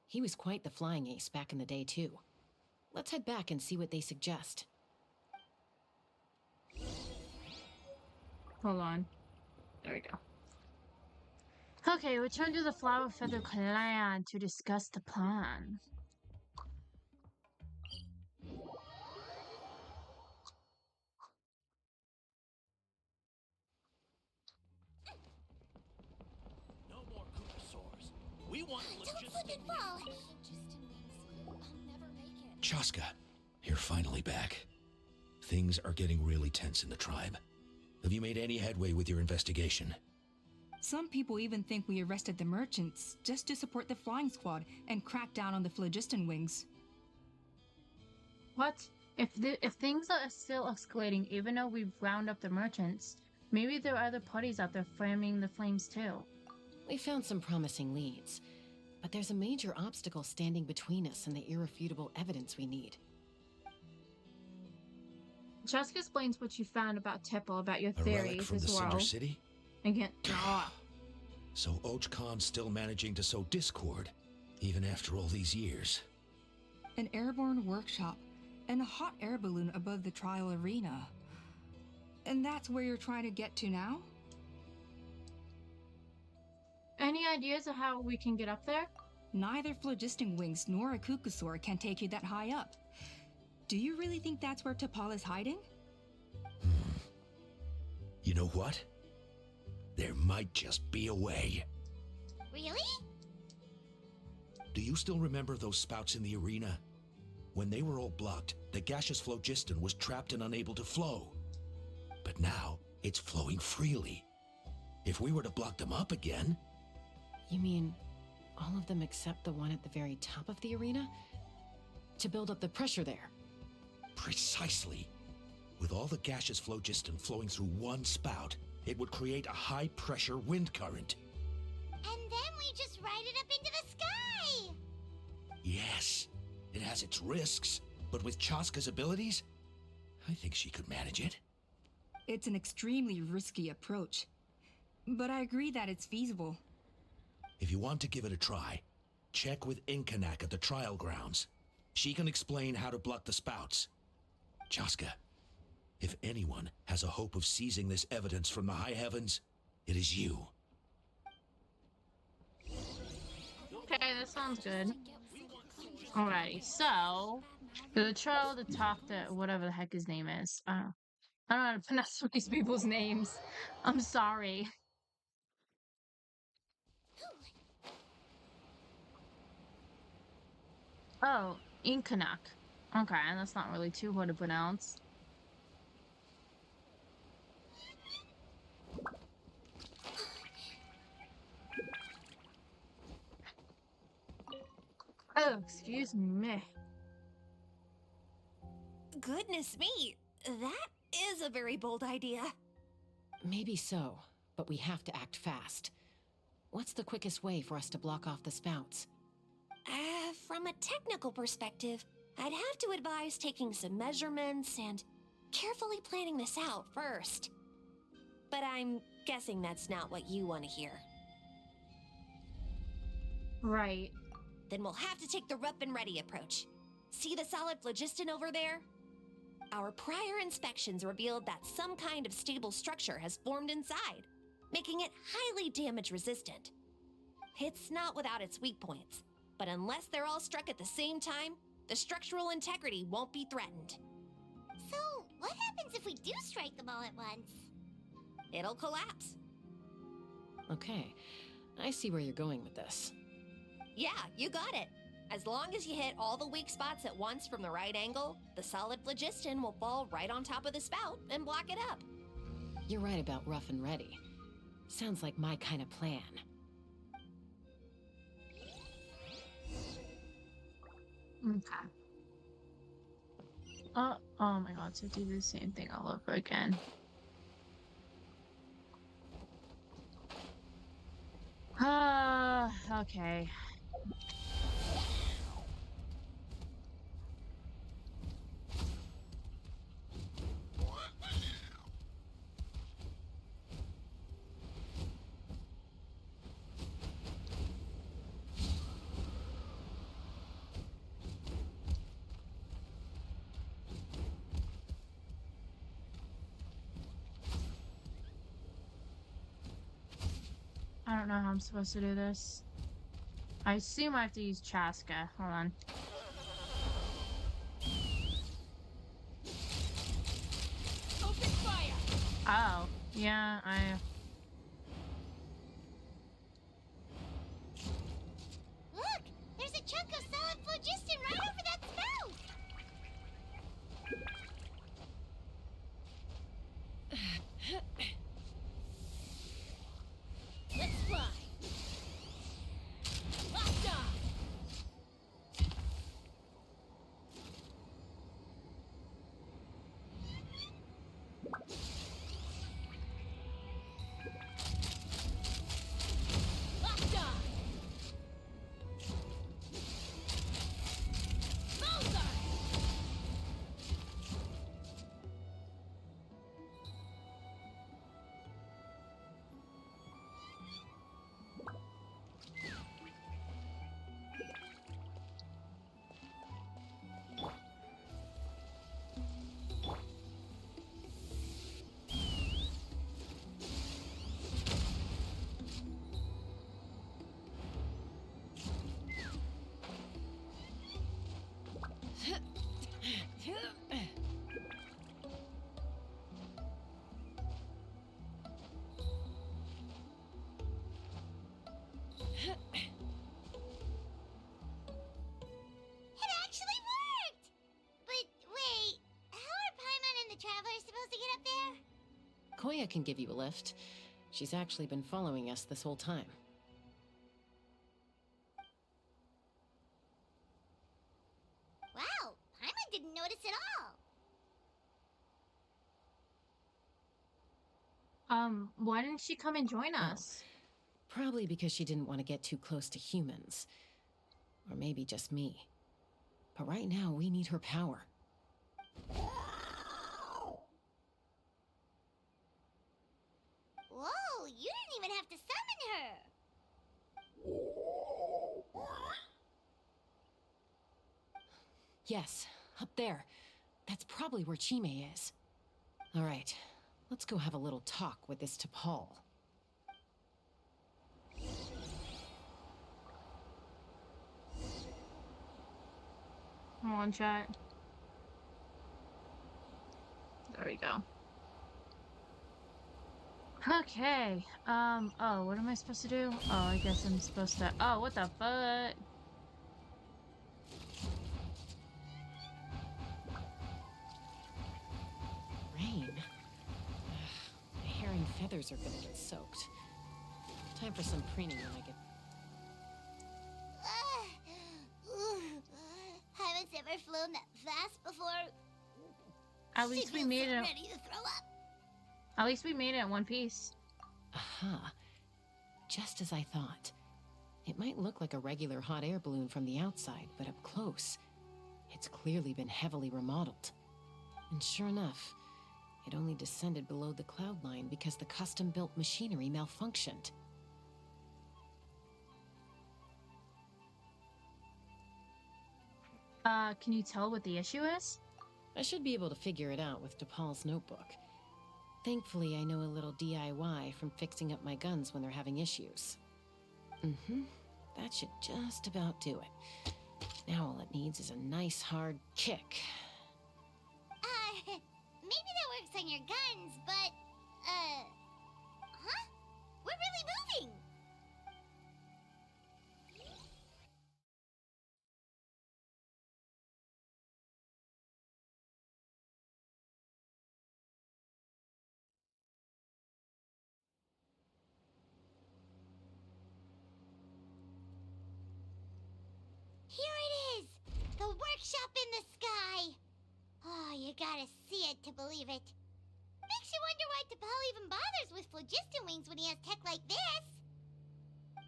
He was quite the flying ace back in the day, too. Let's head back and see what they suggest. Hold on. There we go. Okay, return to the Flower Feather Clan to discuss the plan. No more Kukasaurs. We want Don't slip and fall. Chasca, you're finally back. Things are getting really tense in the tribe. Have you made any headway with your investigation? Some people even think we arrested the merchants just to support the flying squad and crack down on the phlogiston wings. What? If things are still escalating even though we've rounded up the merchants, maybe there are other parties out there framing the flames too. We found some promising leads, but there's a major obstacle standing between us and the irrefutable evidence we need. Chasca explains what you found about Tipple, about your A relic theories from as the well. Cinder City? Again, So Ochkon's still managing to sow discord, even after all these years. An airborne workshop and a hot air balloon above the trial arena. And that's where you're trying to get to now? Any ideas of how we can get up there? Neither phlogiston wings nor a Kukusaur can take you that high up. Do you really think that's where T'Pol is hiding? You know what? There might just be a way. Really? Do you still remember those spouts in the arena? When they were all blocked, the gaseous phlogiston was trapped and unable to flow. But now, it's flowing freely. If we were to block them up again... You mean all of them except the one at the very top of the arena? To build up the pressure there? Precisely. With all the gaseous phlogiston flowing through one spout, it would create a high-pressure wind current. And then we just ride it up into the sky! Yes, it has its risks, but with Chasca's abilities, I think she could manage it. It's an extremely risky approach. but I agree that it's feasible. If you want to give it a try, check with Inkanak at the trial grounds. She can explain how to block the spouts. Chasca, if anyone has a hope of seizing this evidence from the high heavens, it is you. Okay, that sounds good. Alrighty, so the trial to talk to whatever the heck his name is. I don't know how to pronounce these people's names. I'm sorry. Oh, Inkanak. Okay, that's not really too hard to pronounce. Oh, excuse me. Goodness me, that is a very bold idea. Maybe so, but we have to act fast. What's the quickest way for us to block off the spouts? From a technical perspective, I'd have to advise taking some measurements and carefully planning this out first. But I'm guessing that's not what you want to hear. Right. Then we'll have to take the rough and ready approach. See the solid phlogiston over there? Our prior inspections revealed that some kind of stable structure has formed inside, making it highly damage resistant. It's not without its weak points, but unless they're all struck at the same time, the structural integrity won't be threatened. So, what happens if we do strike them all at once? It'll collapse. Okay, I see where you're going with this. Yeah, you got it. As long as you hit all the weak spots at once from the right angle, the solid phlogiston will fall right on top of the spout and block it up. You're right about rough and ready. Sounds like my kind of plan. Okay. Oh my god, so do the same thing all over again. Okay. I don't know how I'm supposed to do this. I assume I have to use Chasca. Hold on. Open fire! Oh, yeah, Look! There's a chunk of solid phlogiston right over that spout! Let's fly! Locked on! Locked on! Bullseye! It actually worked! But wait, how are Paimon and the Travelers supposed to get up there? Koya can give you a lift. She's actually been following us this whole time. Wow, Paimon didn't notice at all. why didn't she come and join us? Probably because she didn't want to get too close to humans. Or maybe just me. But right now, we need her power. Whoa, you didn't even even have to summon her. Yes, up there. That's probably where Chime is. All right, let's go have a little talk with this T'Pol. Come on, chat. There we go. Okay. Oh, what am I supposed to do? Oh, I guess I'm supposed to. Oh, what the fuck? Rain. My hair and feathers are gonna get soaked. Time for some preening when I get. Haven't ever flown that fast before. At least we made it. Ready to throw up. At least we made it in one piece. Aha. Just as I thought. It might look like a regular hot air balloon from the outside, but up close, it's clearly been heavily remodeled. And sure enough, it only descended below the cloud line because the custom-built machinery malfunctioned. Can you tell what the issue is? I should be able to figure it out with T'Pol's notebook. Thankfully, I know a little DIY from fixing up my guns when they're having issues. That should just about do it. Now all it needs is a nice hard kick. Maybe that works on your guns, but, huh? We're really moving! Here it is! The workshop in the sky! Oh, you gotta see it to believe it. Makes you wonder why T'Pol even bothers with phlogiston wings when he has tech like this.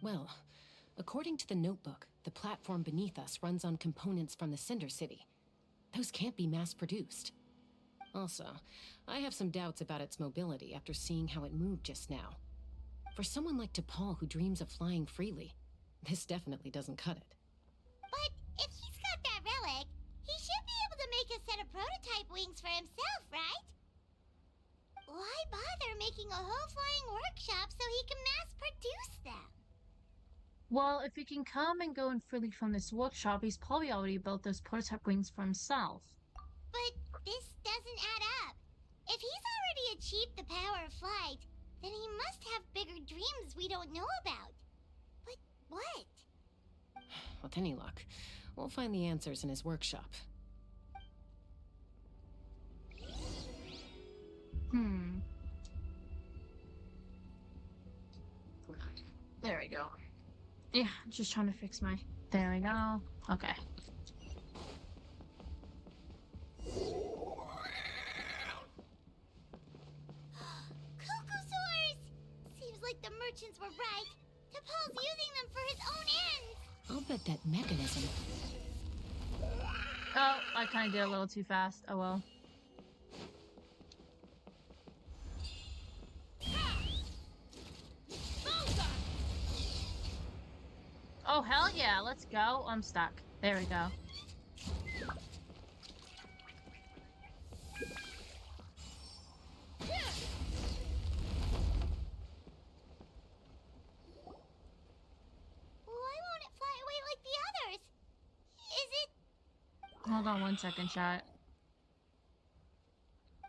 Well, according to the notebook, the platform beneath us runs on components from the Cinder City. Those can't be mass-produced. Also, I have some doubts about its mobility after seeing how it moved just now. For someone like T'Pol who dreams of flying freely, this definitely doesn't cut it. But if he's got that relic, he should be able to make a set of prototype wings for himself, right? Why bother making a whole flying workshop so he can mass-produce them? Well, if he can come and go freely from this workshop, he's probably already built those prototype wings for himself. But this doesn't add up. If he's already achieved the power of flight, then he must have bigger dreams we don't know about. But what? With any luck, we'll find the answers in his workshop. There we go. Yeah, just trying to fix my... There we go. Okay. Cuckoosaurs! Seems like the merchants were right. T'Pol's using them for his own ends. I'll bet that mechanism... Oh, I kind of did a little too fast. Oh well. Oh, hell yeah, let's go. I'm stuck. There we go. Why won't it fly away like the others? Is it... Hold on one second, chat.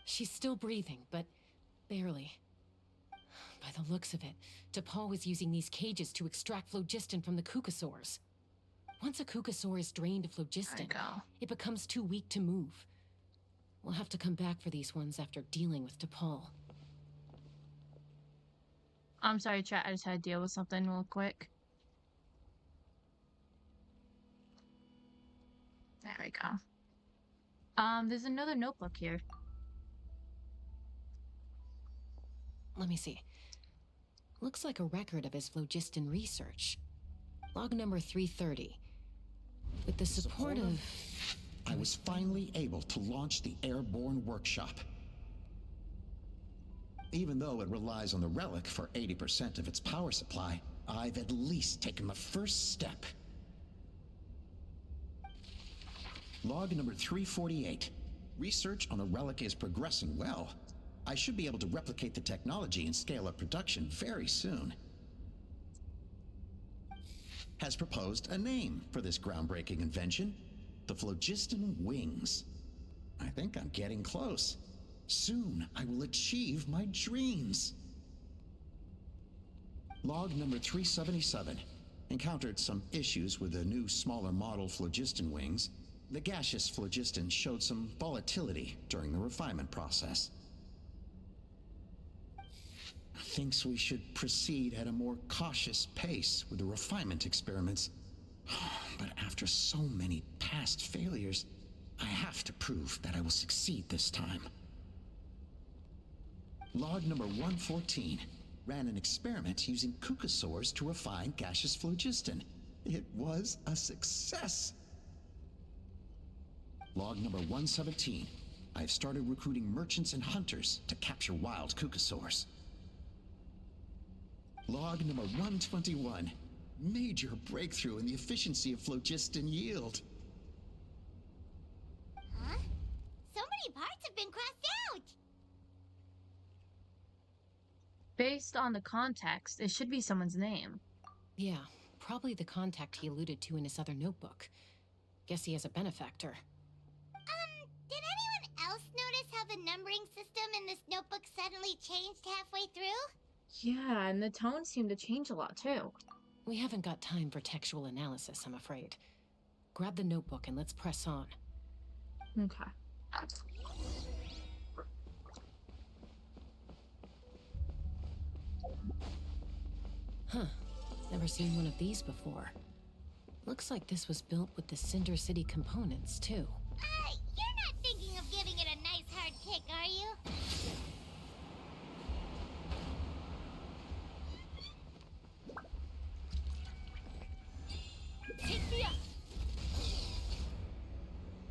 She's still breathing, but barely. By the looks of it, T'Pol was using these cages to extract phlogiston from the Cucusaurs. Once a Cucusaur is drained of phlogiston, it becomes too weak to move. We'll have to come back for these ones after dealing with T'Pol. I'm sorry, chat. I just had to deal with something real quick. There we go. There's another notebook here. Let me see. Looks like a record of his phlogiston research. Log number 330. With the support of... I was finally able to launch the airborne workshop. even though it relies on the relic for 80% of its power supply, I've at least taken the first step. Log number 348. Research on the relic is progressing well. I should be able to replicate the technology and scale up production very soon. Has proposed a name for this groundbreaking invention: the phlogiston wings. I think I'm getting close. Soon I will achieve my dreams. Log number 377. Encountered some issues with the new smaller model phlogiston wings. The gaseous phlogiston showed some volatility during the refinement process. Thinks we should proceed at a more cautious pace with the refinement experiments. But after so many past failures, I have to prove that I will succeed this time. Log number 114. Ran an experiment using cucosaurs to refine gaseous phlogiston. It was a success. Log number 117. I've started recruiting merchants and hunters to capture wild cucosaurs. Log number 121. Major breakthrough in the efficiency of phlogiston yield. Huh? So many parts have been crossed out! Based on the context, it should be someone's name. Yeah, probably the contact he alluded to in his other notebook. Guess he has a benefactor. Did anyone else notice how the numbering system in this notebook suddenly changed halfway through? Yeah, and the tones seem to change a lot too. We haven't got time for textual analysis, I'm afraid. Grab the notebook and let's press on. Okay. Huh. Never seen one of these before. Looks like this was built with the Cinder City components, too. You're not thinking of giving it a nice hard kick, are you?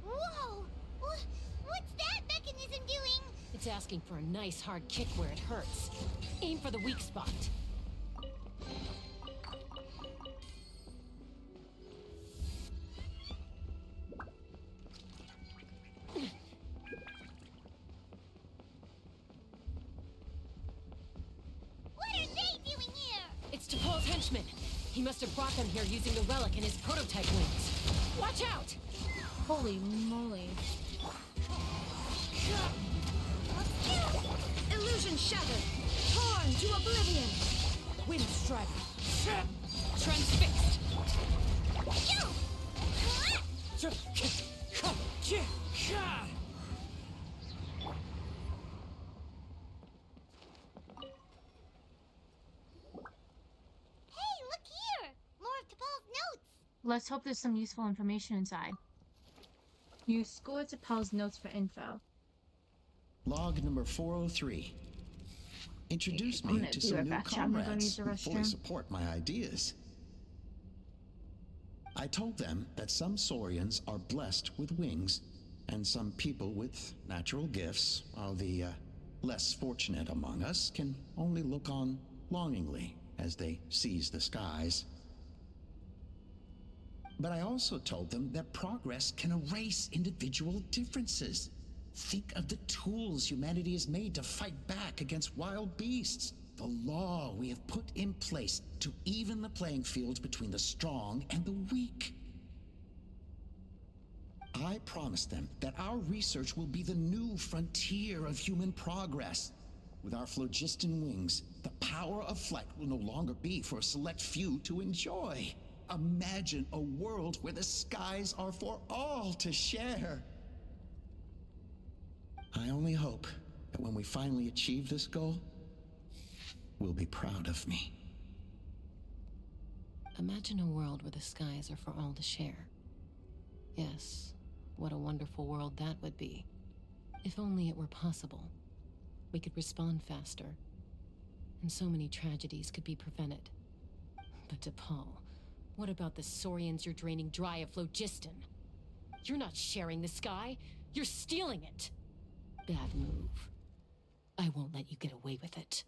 Whoa! What's that mechanism doing? It's asking for a nice hard kick where it hurts. Aim for the weak spot. He must have brought them here using the relic in his prototype wings. Watch out! Holy moly. Illusion shattered! Torn to oblivion! Wind strike! Transfixed! Let's hope there's some useful information inside. Use score to pause notes for info. Log number 403. Introduce me to some new comrades who fully support my ideas. I told them that some Saurians are blessed with wings, and some people with natural gifts, while the less fortunate among us can only look on longingly as they seize the skies. But I also told them that progress can erase individual differences. Think of the tools humanity has made to fight back against wild beasts. The law we have put in place to even the playing field between the strong and the weak. I promised them that our research will be the new frontier of human progress. With our phlogiston wings, the power of flight will no longer be for a select few to enjoy. Imagine a world where the skies are for all to share. I only hope that when we finally achieve this goal, we'll be proud of me. Imagine a world where the skies are for all to share. Yes, what a wonderful world that would be. If only it were possible. We could respond faster, and so many tragedies could be prevented. But DePaul, what about the Saurians you're draining dry of phlogiston? You're not sharing the sky, you're stealing it. Bad move. I won't let you get away with it.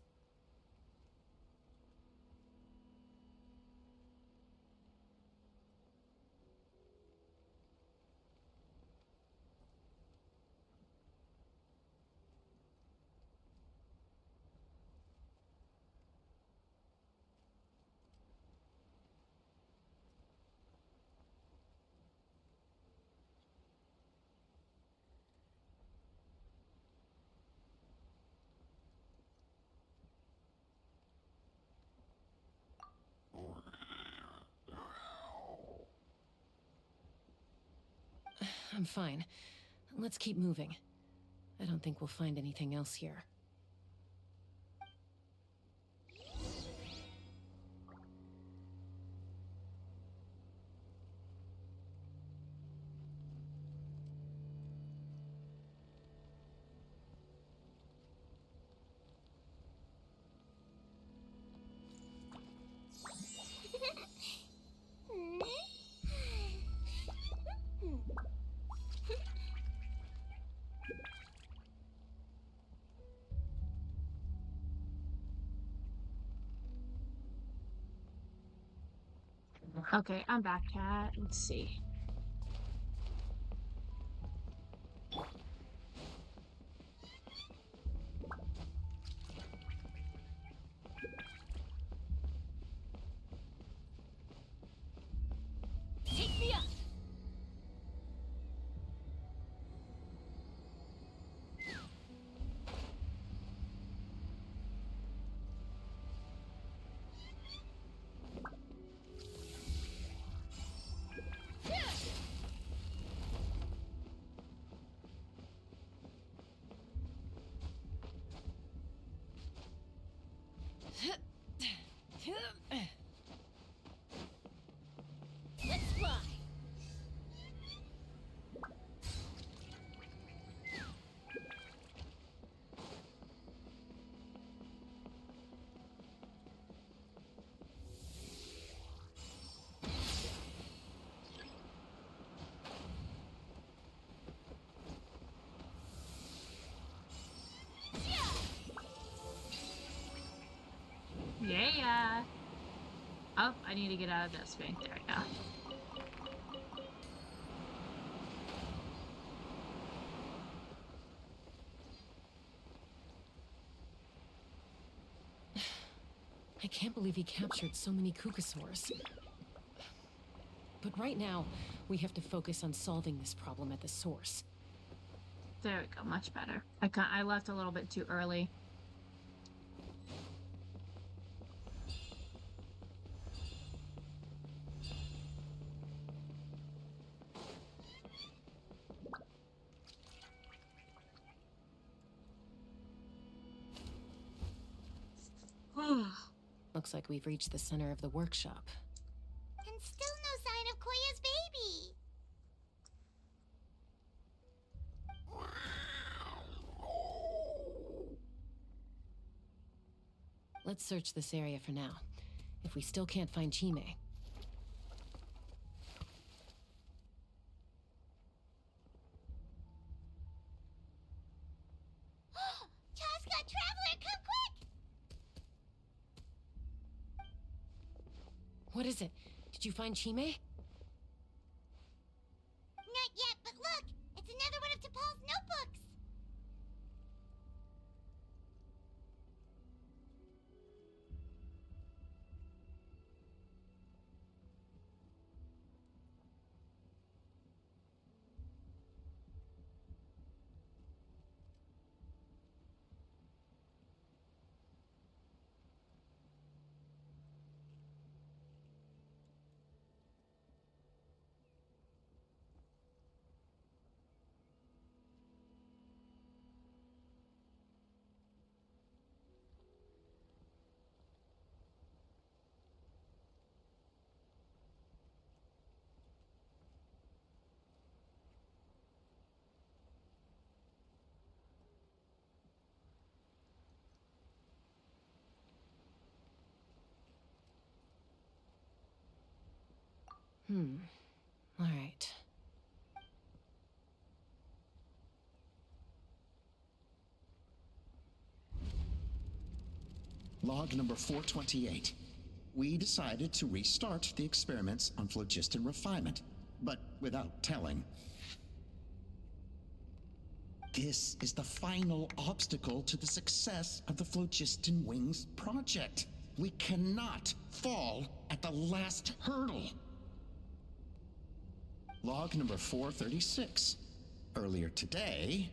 I'm fine. Let's keep moving. I don't think we'll find anything else here. Okay, I'm back, cat. Let's see. Take me up! Let's fly! Yeah. Oh, I need to get out of this bank. There we go. I can't believe he captured so many Kukasaurs. But right now, we have to focus on solving this problem at the source. There we go. Much better. I left a little bit too early. Looks like we've reached the center of the workshop. And still no sign of Koya's baby. Let's search this area for now. If we still can't find Chime, Chasca, Traveler, come quick! what is it? Did you find Chime? Not yet, but look! It's another one of T'Pol's notebooks! All right. Log number 428. We decided to restart the experiments on phlogiston refinement, but without telling. This is the final obstacle to the success of the Phlogiston Wings project. We cannot fall at the last hurdle. Log number 436. Earlier today,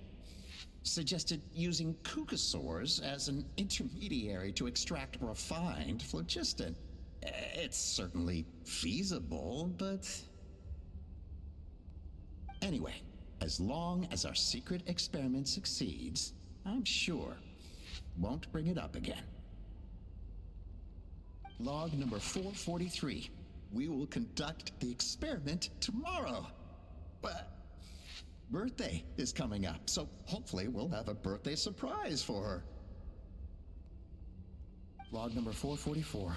suggested using cucosaurs as an intermediary to extract refined phlogiston. It's certainly feasible, but... Anyway, as long as our secret experiment succeeds, I'm sure won't bring it up again. Log number 443. We will conduct the experiment tomorrow. But birthday is coming up, so hopefully we'll have a birthday surprise for her. Log number 444.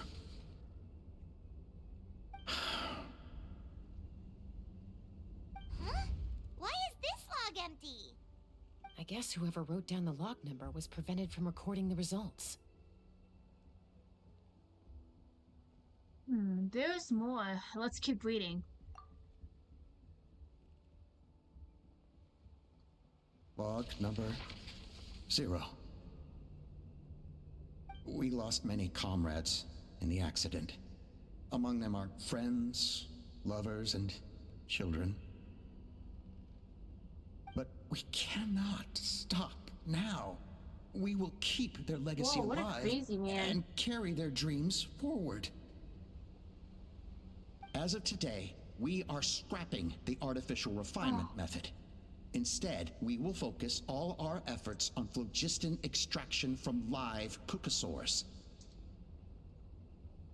Huh? Why is this log empty? I guess whoever wrote down the log number was prevented from recording the results. There's more. Let's keep reading. Log number 0. We lost many comrades in the accident. Among them are friends, lovers, and children. But we cannot stop now. We will keep their legacy Whoa, what a alive crazy man. and carry their dreams forward. As of today, we are scrapping the artificial refinement method. Instead, we will focus all our efforts on phlogiston extraction from live cucosaurs.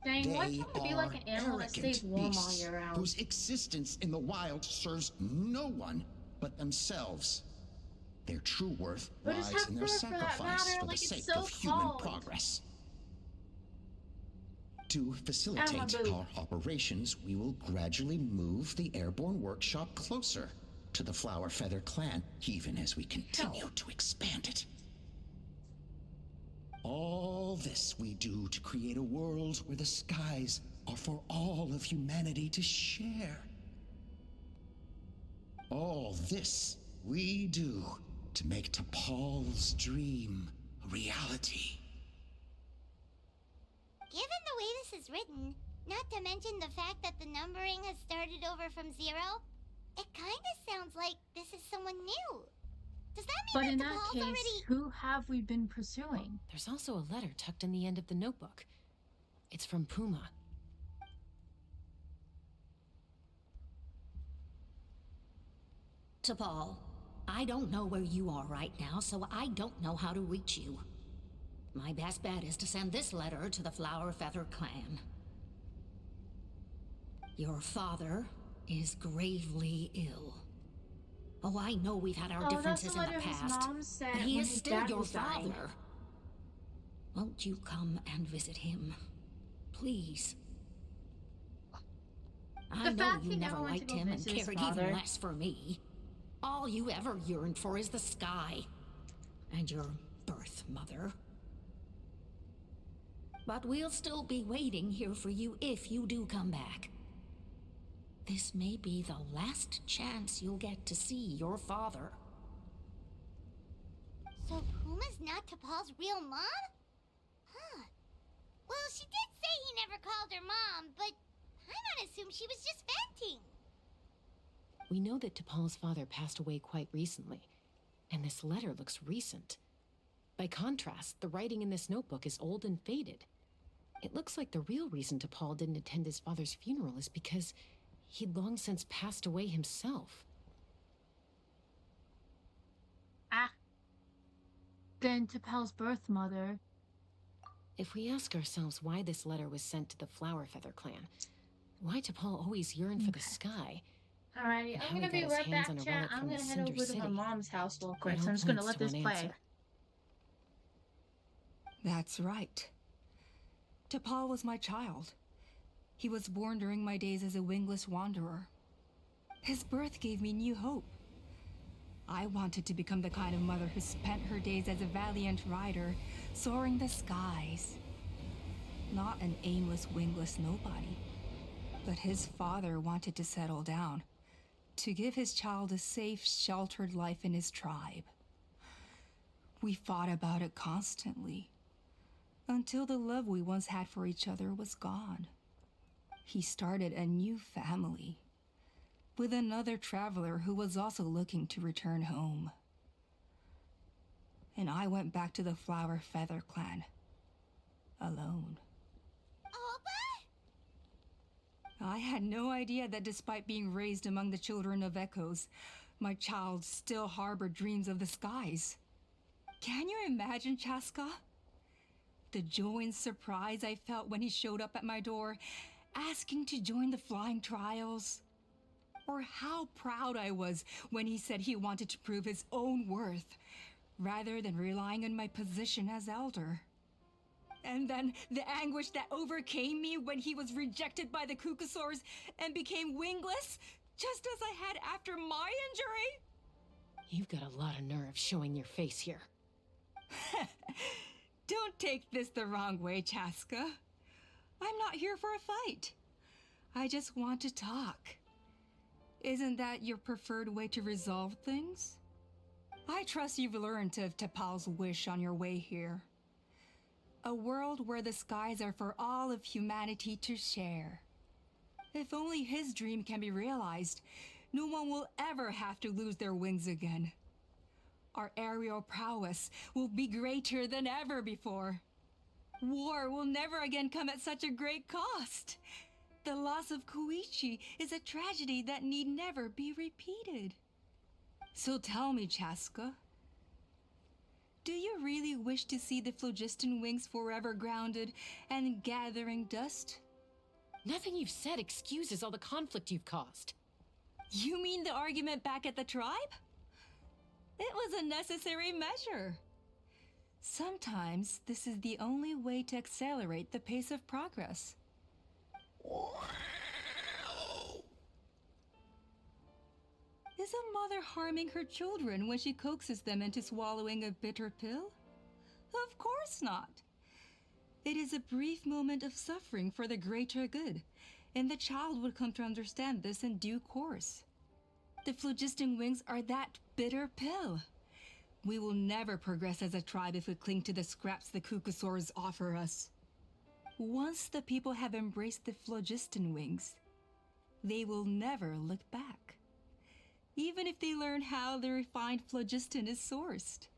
Dang, why They can't it be are like an animal that arrogant stays warm all beasts year round? whose existence in the wild serves no one but themselves. Their true worth But just lies have in their fur for that sacrifice matter, for the like, it's sake so of human cold. progress. To facilitate our operations, we will gradually move the airborne workshop closer to the Flower Feather clan, even as we continue to expand it. All this we do to create a world where the skies are for all of humanity to share. All this we do to make T'Pol's dream a reality. Given the way this is written, not to mention the fact that the numbering has started over from 0, it kind of sounds like this is someone new. Does that But mean in that that T'Pol's case, already... who have we been pursuing? There's also a letter tucked in the end of the notebook. It's from Puma. T'Pol, I don't know where you are right now, so I don't know how to reach you. My best bet is to send this letter to the Flower Feather clan. Your father is gravely ill. Oh, I know we've had our differences in the past, but he is still your father. Won't you come and visit him? Please. I know you never liked him and cared even less for me. All you ever yearned for is the sky. And your birth mother. But we'll still be waiting here for you if you do come back. This may be the last chance you'll get to see your father. So Puma's not T'Pol's real mom? Huh. Well, she did say he never called her mom, but I might assume she was just venting. We know that T'Pol's father passed away quite recently, and this letter looks recent. By contrast, the writing in this notebook is old and faded. It looks like the real reason T'Pol didn't attend his father's funeral is because he'd long since passed away himself. Ah. Then T'Pol's birth mother. If we ask ourselves why this letter was sent to the Flower Feather clan, why T'Pol always yearned for the sky, Alrighty, and I'm how he gonna be got his right hands back, on a chat. relic I'm from the gonna head Cinder over to City, my mom's house real quick, it so all I'm just gonna points let to this an play. answer. That's right. T'Pol was my child. He was born during my days as a wingless wanderer. His birth gave me new hope. I wanted to become the kind of mother who spent her days as a valiant rider, soaring the skies. Not an aimless, wingless nobody. But his father wanted to settle down, to give his child a safe, sheltered life in his tribe. We fought about it constantly, until the love we once had for each other was gone. He started a new family, with another traveler who was also looking to return home. And I went back to the Flower Feather clan, alone. I had no idea that despite being raised among the children of echoes, my child still harbored dreams of the skies. Can you imagine, Chasca? The joy and surprise I felt when he showed up at my door, asking to join the flying trials. Or how proud I was when he said he wanted to prove his own worth, rather than relying on my position as elder. And then the anguish that overcame me when he was rejected by the Cucusaurs and became wingless, just as I had after my injury. You've got a lot of nerve showing your face here. Don't take this the wrong way, Chasca. I'm not here for a fight. I just want to talk. Isn't that your preferred way to resolve things? I trust you've learned of T'Pol's wish on your way here. A world where the skies are for all of humanity to share. If only his dream can be realized, no one will ever have to lose their wings again. Our aerial prowess will be greater than ever before. War will never again come at such a great cost. The loss of Koichi is a tragedy that need never be repeated. So tell me, Chasca, do you really wish to see the phlogiston wings forever grounded and gathering dust? Nothing you've said excuses all the conflict you've caused. You mean the argument back at the tribe? It was a necessary measure. Sometimes this is the only way to accelerate the pace of progress. Is a mother harming her children when she coaxes them into swallowing a bitter pill? Of course not. It is a brief moment of suffering for the greater good, and the child would come to understand this in due course. The phlogiston wings are that bitter pill. We will never progress as a tribe if we cling to the scraps the Cucusaurs offer us. Once the people have embraced the phlogiston wings, they will never look back. Even if they learn how the refined phlogiston is sourced.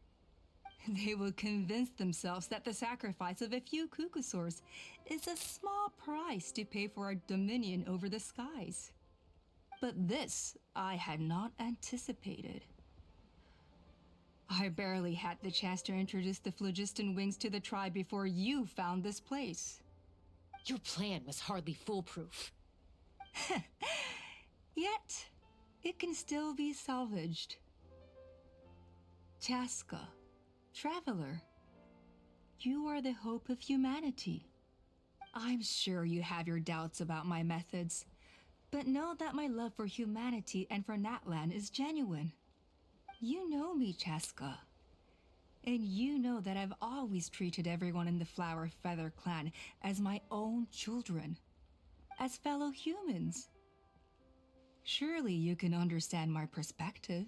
They will convince themselves that the sacrifice of a few Cucusaurs is a small price to pay for our dominion over the skies. But this I had not anticipated. I barely had the chance to introduce the phlogiston wings to the tribe before you found this place. Your plan was hardly foolproof. Yet, it can still be salvaged. Chasca, traveler, you are the hope of humanity. I'm sure you have your doubts about my methods, but know that my love for humanity and for Natlan is genuine. You know me, Chasca, and you know that I've always treated everyone in the Flower Feather clan as my own children, as fellow humans. Surely you can understand my perspective.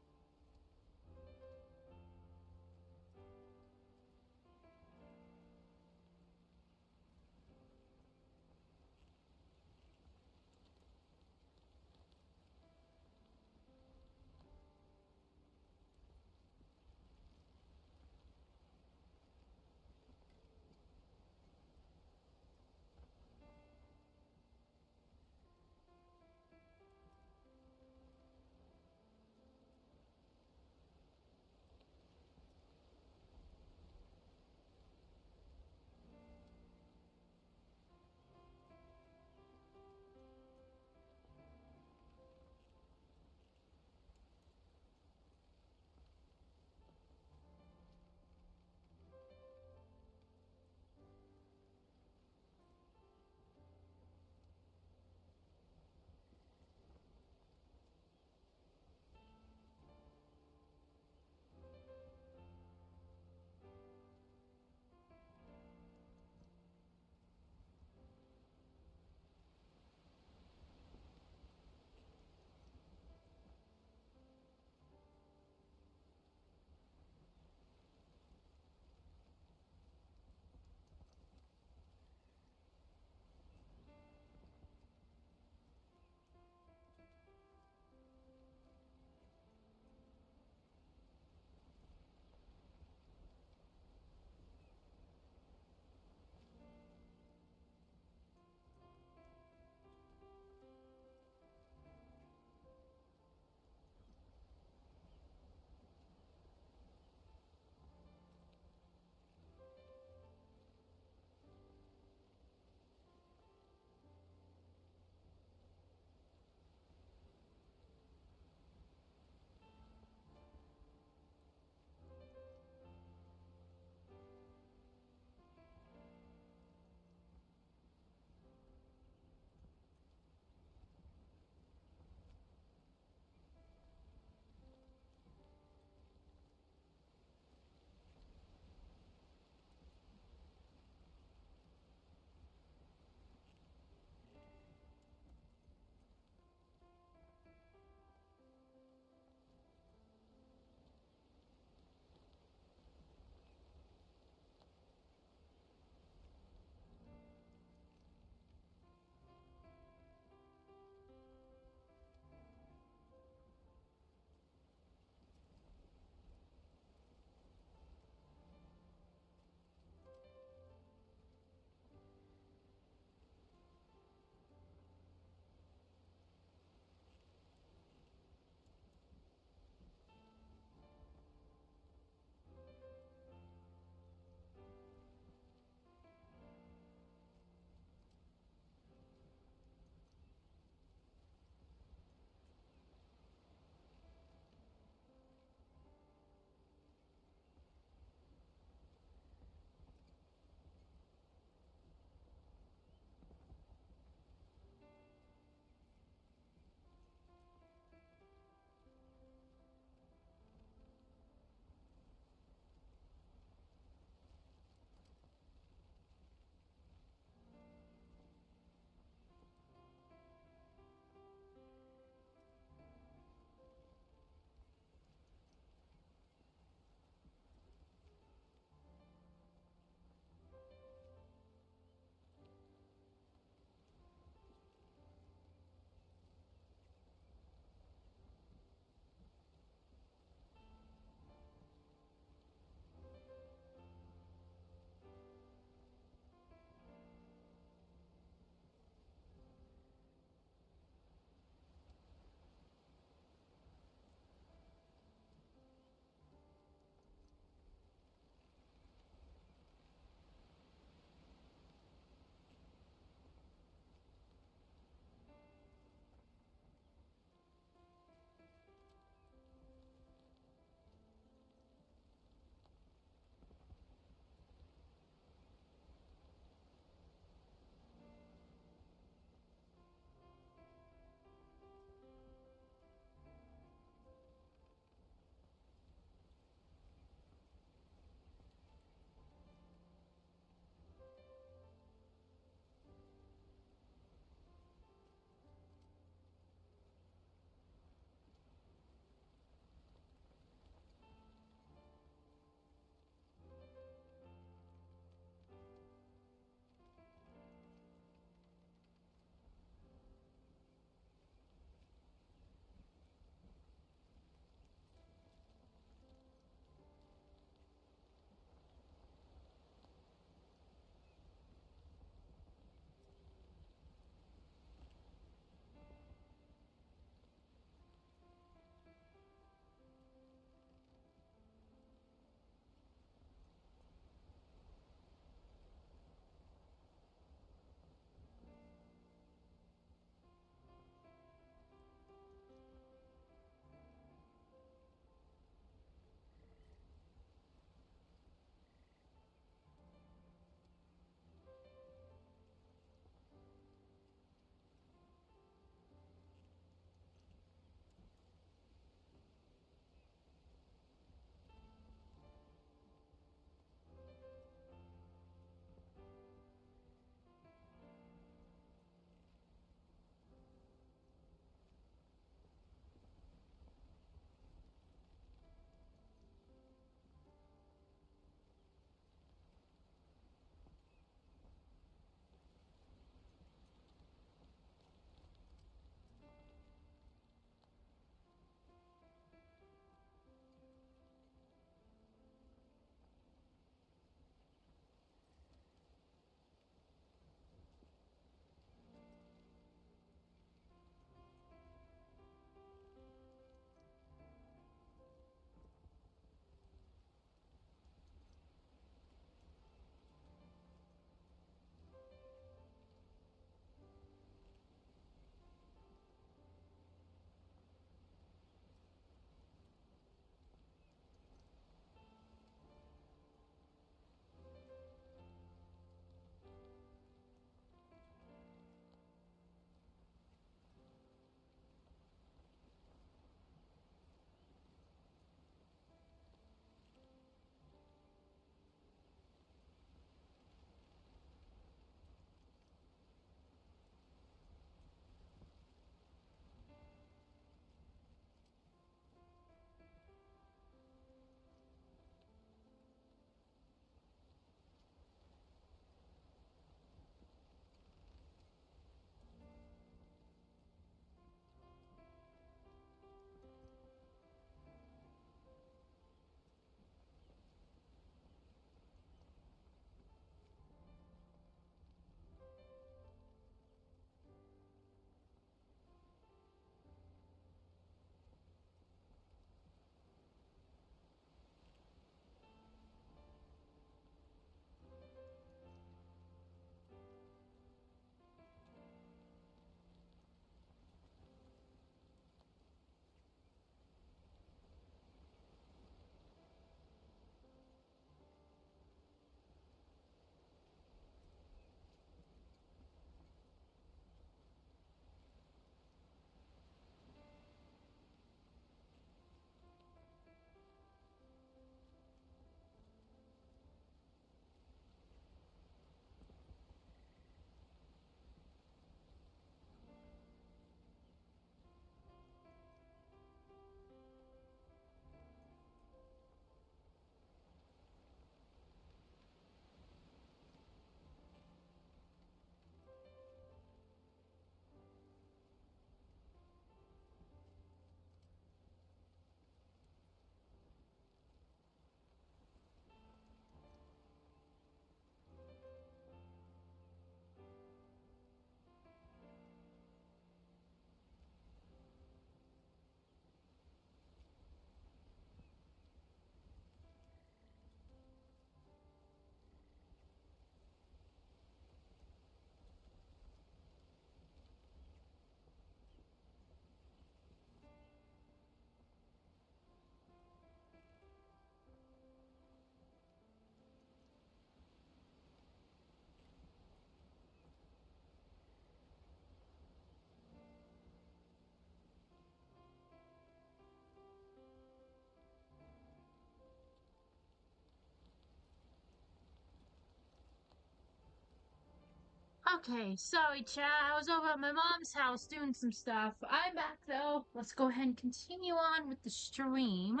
Okay, sorry, chat. I was over at my mom's house doing some stuff. I'm back though. Let's go ahead and continue on with the stream.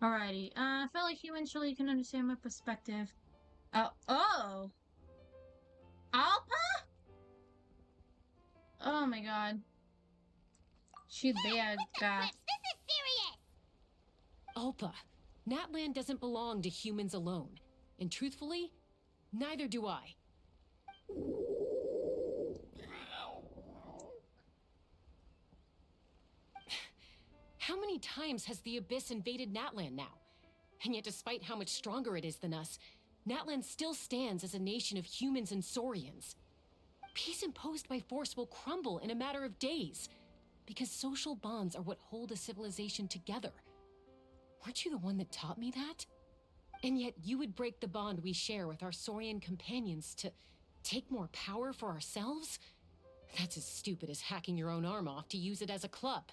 Alrighty. Fellow humans, surely you can understand my perspective. Oh! Alpa? Oh my god. She's bad, guys. This is serious! Alpa, Natlan doesn't belong to humans alone. And truthfully, neither do I. How many times has the Abyss invaded Natlan now? And yet despite how much stronger it is than us, Natlan still stands as a nation of humans and Saurians. Peace imposed by force will crumble in a matter of days, because social bonds are what hold a civilization together. Weren't you the one that taught me that? And yet you would break the bond we share with our Saurian companions to take more power for ourselves? That's as stupid as hacking your own arm off to use it as a club.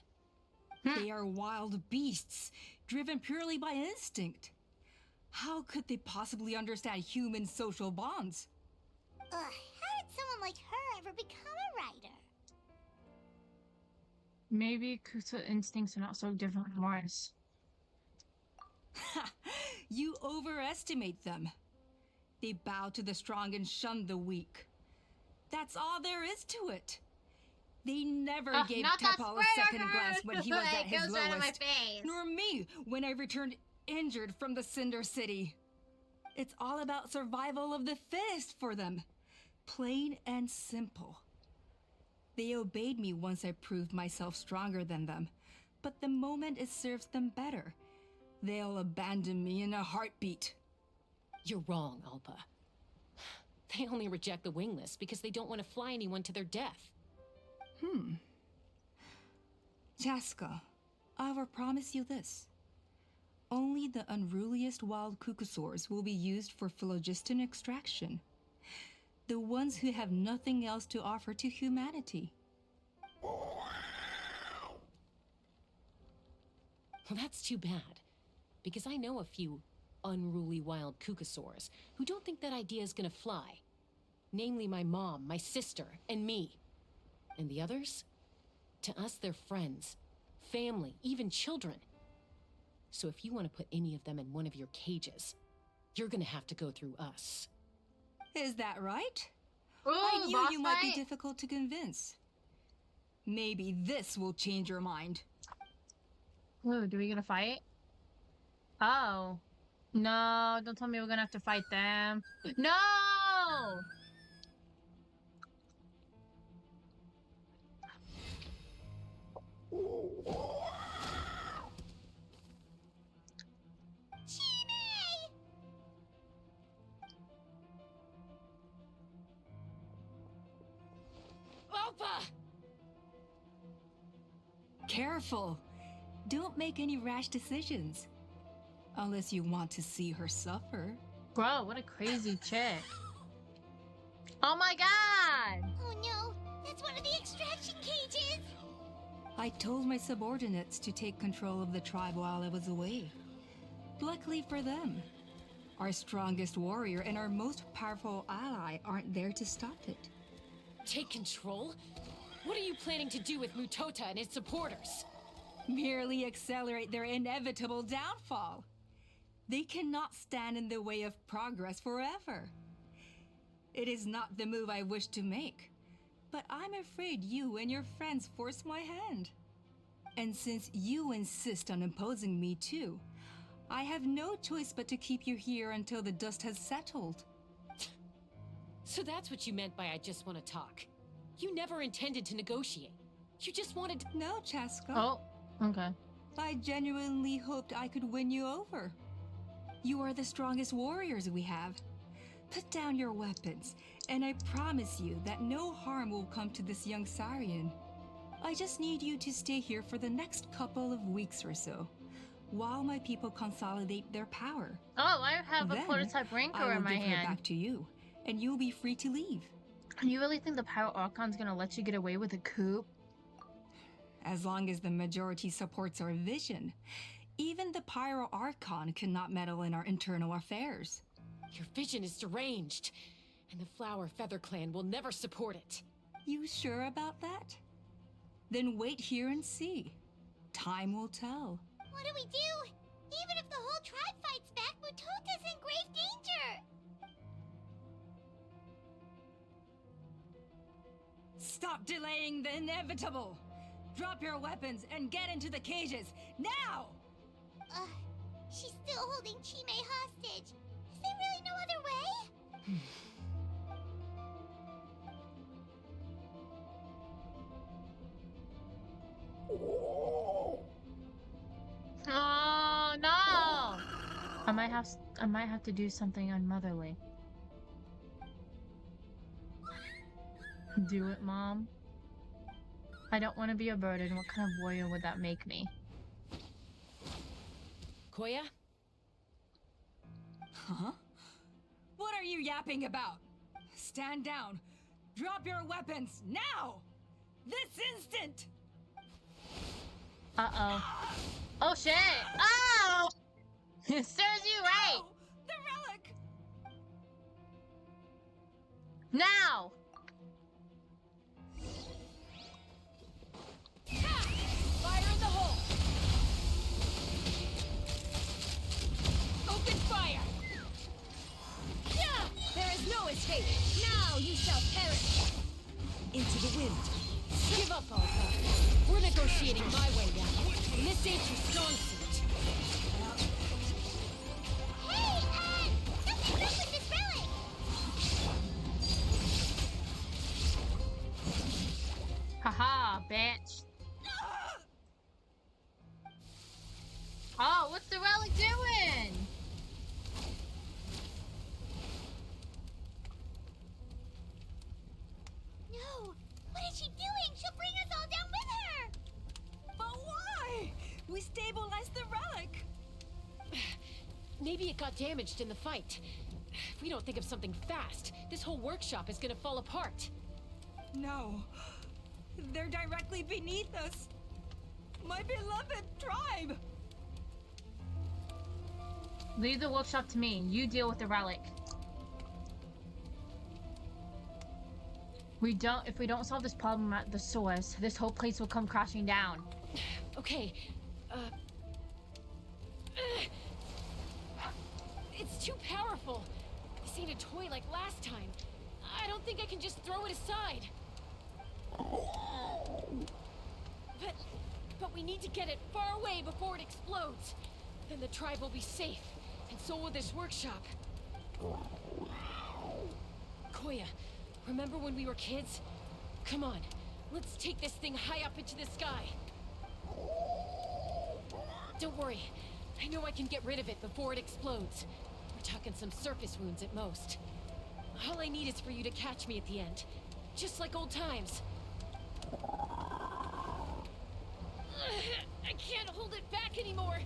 They are wild beasts, driven purely by instinct. How could they possibly understand human social bonds? How did someone like her ever become a writer? Maybe Kusa instincts are not so different from ours. Ha! You overestimate them. They bow to the strong and shun the weak. That's all there is to it. They never gave Tepal a second glance when he was at his lowest, nor me when I returned injured from the Cinder City. It's all about survival of the fittest for them. Plain and simple. They obeyed me once I proved myself stronger than them, but the moment it serves them better, they'll abandon me in a heartbeat. You're wrong, Alpa. They only reject the wingless because they don't want to fly anyone to their death. Chasca, I will promise you this. Only the unruliest wild cucosaurs will be used for phlogiston extraction. The ones who have nothing else to offer to humanity. Well, that's too bad. Because I know a few unruly wild cucosaurs who don't think that idea is gonna fly. Namely my mom, my sister, and me. And the others? To us, they're friends, family, even children. So if you want to put any of them in one of your cages, you're gonna have to go through us. Is that right? Ooh, I knew boss you might be fight. difficult to convince. Maybe this will change your mind. Ooh, do we gonna fight? Oh. No, don't tell me we're gonna have to fight them. No! Alpa! Careful. Don't make any rash decisions. Unless you want to see her suffer. Bro, what a crazy chick. Oh my god! Oh no, that's one of the extraction cages! I told my subordinates to take control of the tribe while I was away. Luckily for them, our strongest warrior and our most powerful ally aren't there to stop it. Take control? What are you planning to do with Mutota and his supporters? Merely accelerate their inevitable downfall. They cannot stand in the way of progress forever. It is not the move I wish to make, but I'm afraid you and your friends force my hand. And since you insist on imposing me too, I have no choice but to keep you here until the dust has settled. So that's what you meant by I just want to talk. You never intended to negotiate. You just wanted to— No, Chasca. Oh, okay. I genuinely hoped I could win you over. You are the strongest warriors we have. Put down your weapons, and I promise you that no harm will come to this young Saurian. I just need you to stay here for the next couple of weeks or so, while my people consolidate their power. Oh, I have a Then, prototype Rancor I will in my give her hand. back to you, and you'll be free to leave. You really think the Pyro Archon's gonna let you get away with a coup? As long as the majority supports our vision, even the Pyro Archon cannot meddle in our internal affairs. Your vision is deranged. and the Flower Feather Clan will never support it. You sure about that? Then wait here and see. Time will tell. What do we do? Even if the whole tribe fights back, Mutota's in grave danger! Stop delaying the inevitable! Drop your weapons and get into the cages, now! She's still holding Chime hostage. Is there really no other way? Oh no! I might have to do something unmotherly. Do it, Mom. I don't want to be a burden. What kind of warrior would that make me? Koya? Huh? What are you yapping about? Stand down. Drop your weapons, now! This instant! Uh-oh. Oh, shit! Oh! It serves you right! No! The relic! Now! Fire in the hole! Open fire! There is no escape. Now you shall perish. Into the wind. Give up, Alpha. We're negotiating my way now. And this ain't your strong suit. Hey, something's up with this relic! Haha, bitch. Oh, what's the relic doing? No! What is she doing? She'll bring us all down with her! But why? We stabilized the relic! Maybe it got damaged in the fight. If we don't think of something fast, this whole workshop is gonna fall apart. No. They're directly beneath us. My beloved tribe! Leave the workshop to me. You deal with the relic. If we don't solve this problem at the source, this whole place will come crashing down. Okay, it's too powerful. This ain't a toy like last time. I don't think I can just throw it aside. But we need to get it far away before it explodes. Then the tribe will be safe, and so will this workshop. Koya, remember when we were kids? Come on, let's take this thing high up into the sky. Don't worry, I know I can get rid of it before it explodes. We're talking some surface wounds at most. All I need is for you to catch me at the end, just like old times. I can't hold it back anymore.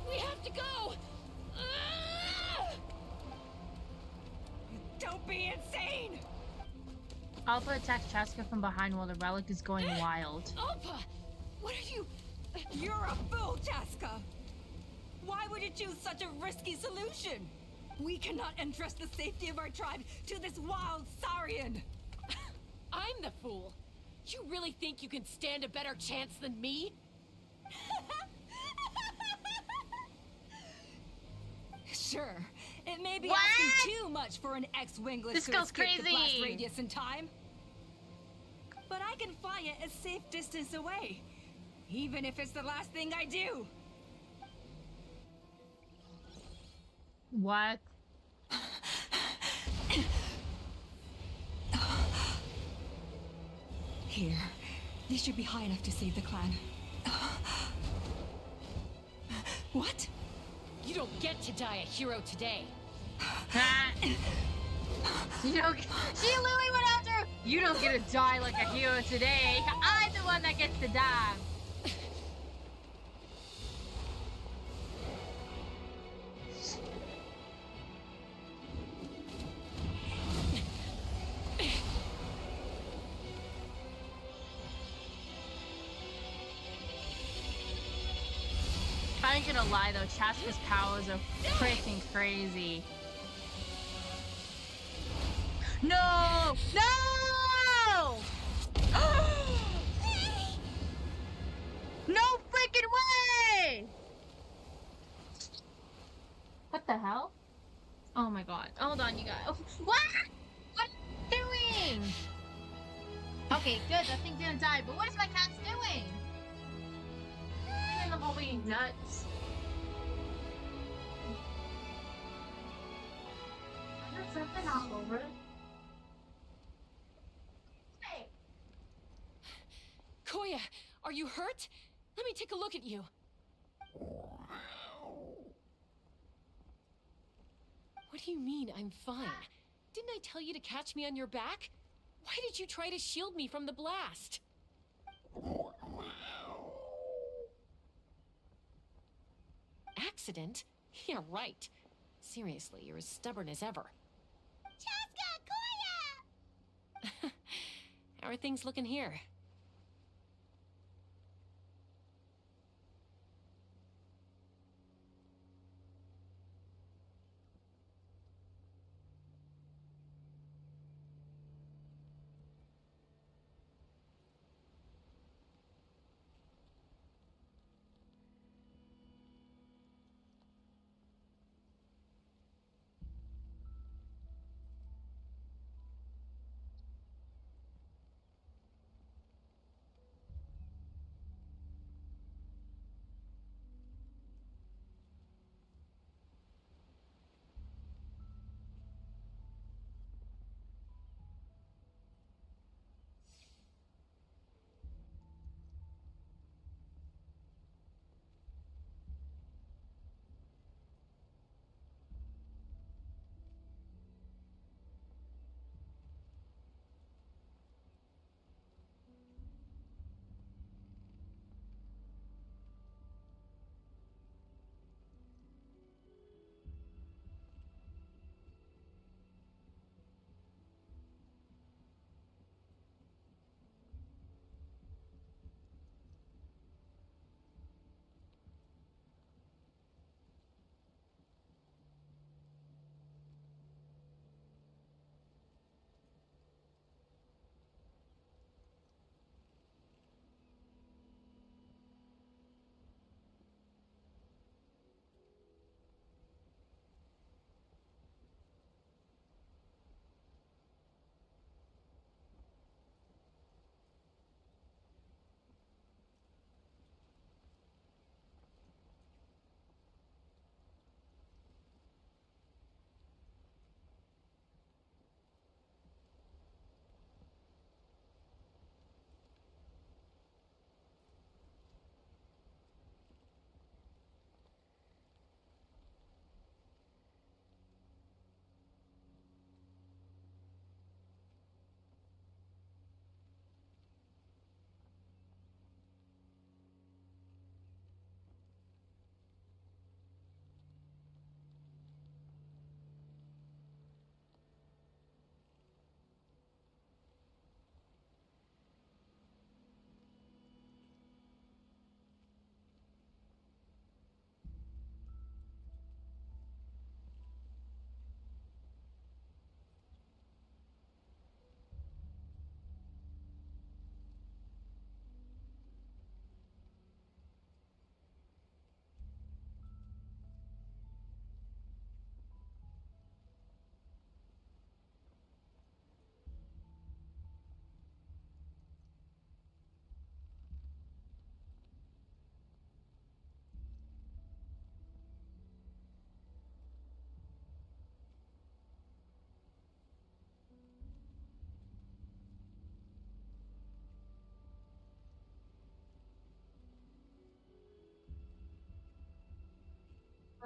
We have to go. Don't be insane! Alpha attacks Chasca from behind while the relic is going wild. Alpha! What are you... You're a fool, Chasca! Why would you choose such a risky solution? We cannot entrust the safety of our tribe to this wild Saurian! I'm the fool. You really think you can stand a better chance than me? Sure, it may be What? asking too much for an ex-wingless This to goes escape the blast crazy. radius in time. But I can fly it a safe distance away, even if it's the last thing I do. What? Here, this should be high enough to save the clan. What? You don't get to die a hero today. You don't. She literally went after her. You don't get to die like a hero today. I'm the one that gets to die. I ain't gonna lie though, Chasca's powers are freaking crazy. No! No! No freaking way! What the hell? Oh my god. Hold on, you guys. Oh, what? What are you doing? Okay, good. That thing didn't die. But what is my cat doing? I'm all being nuts. There's something all over it. Hey. Koya, are you hurt? Let me take a look at you. What do you mean, I'm fine? Didn't I tell you to catch me on your back? Why did you try to shield me from the blast? Accident? Yeah, right. Seriously, you're as stubborn as ever. Chasca, Koya! How are things looking here?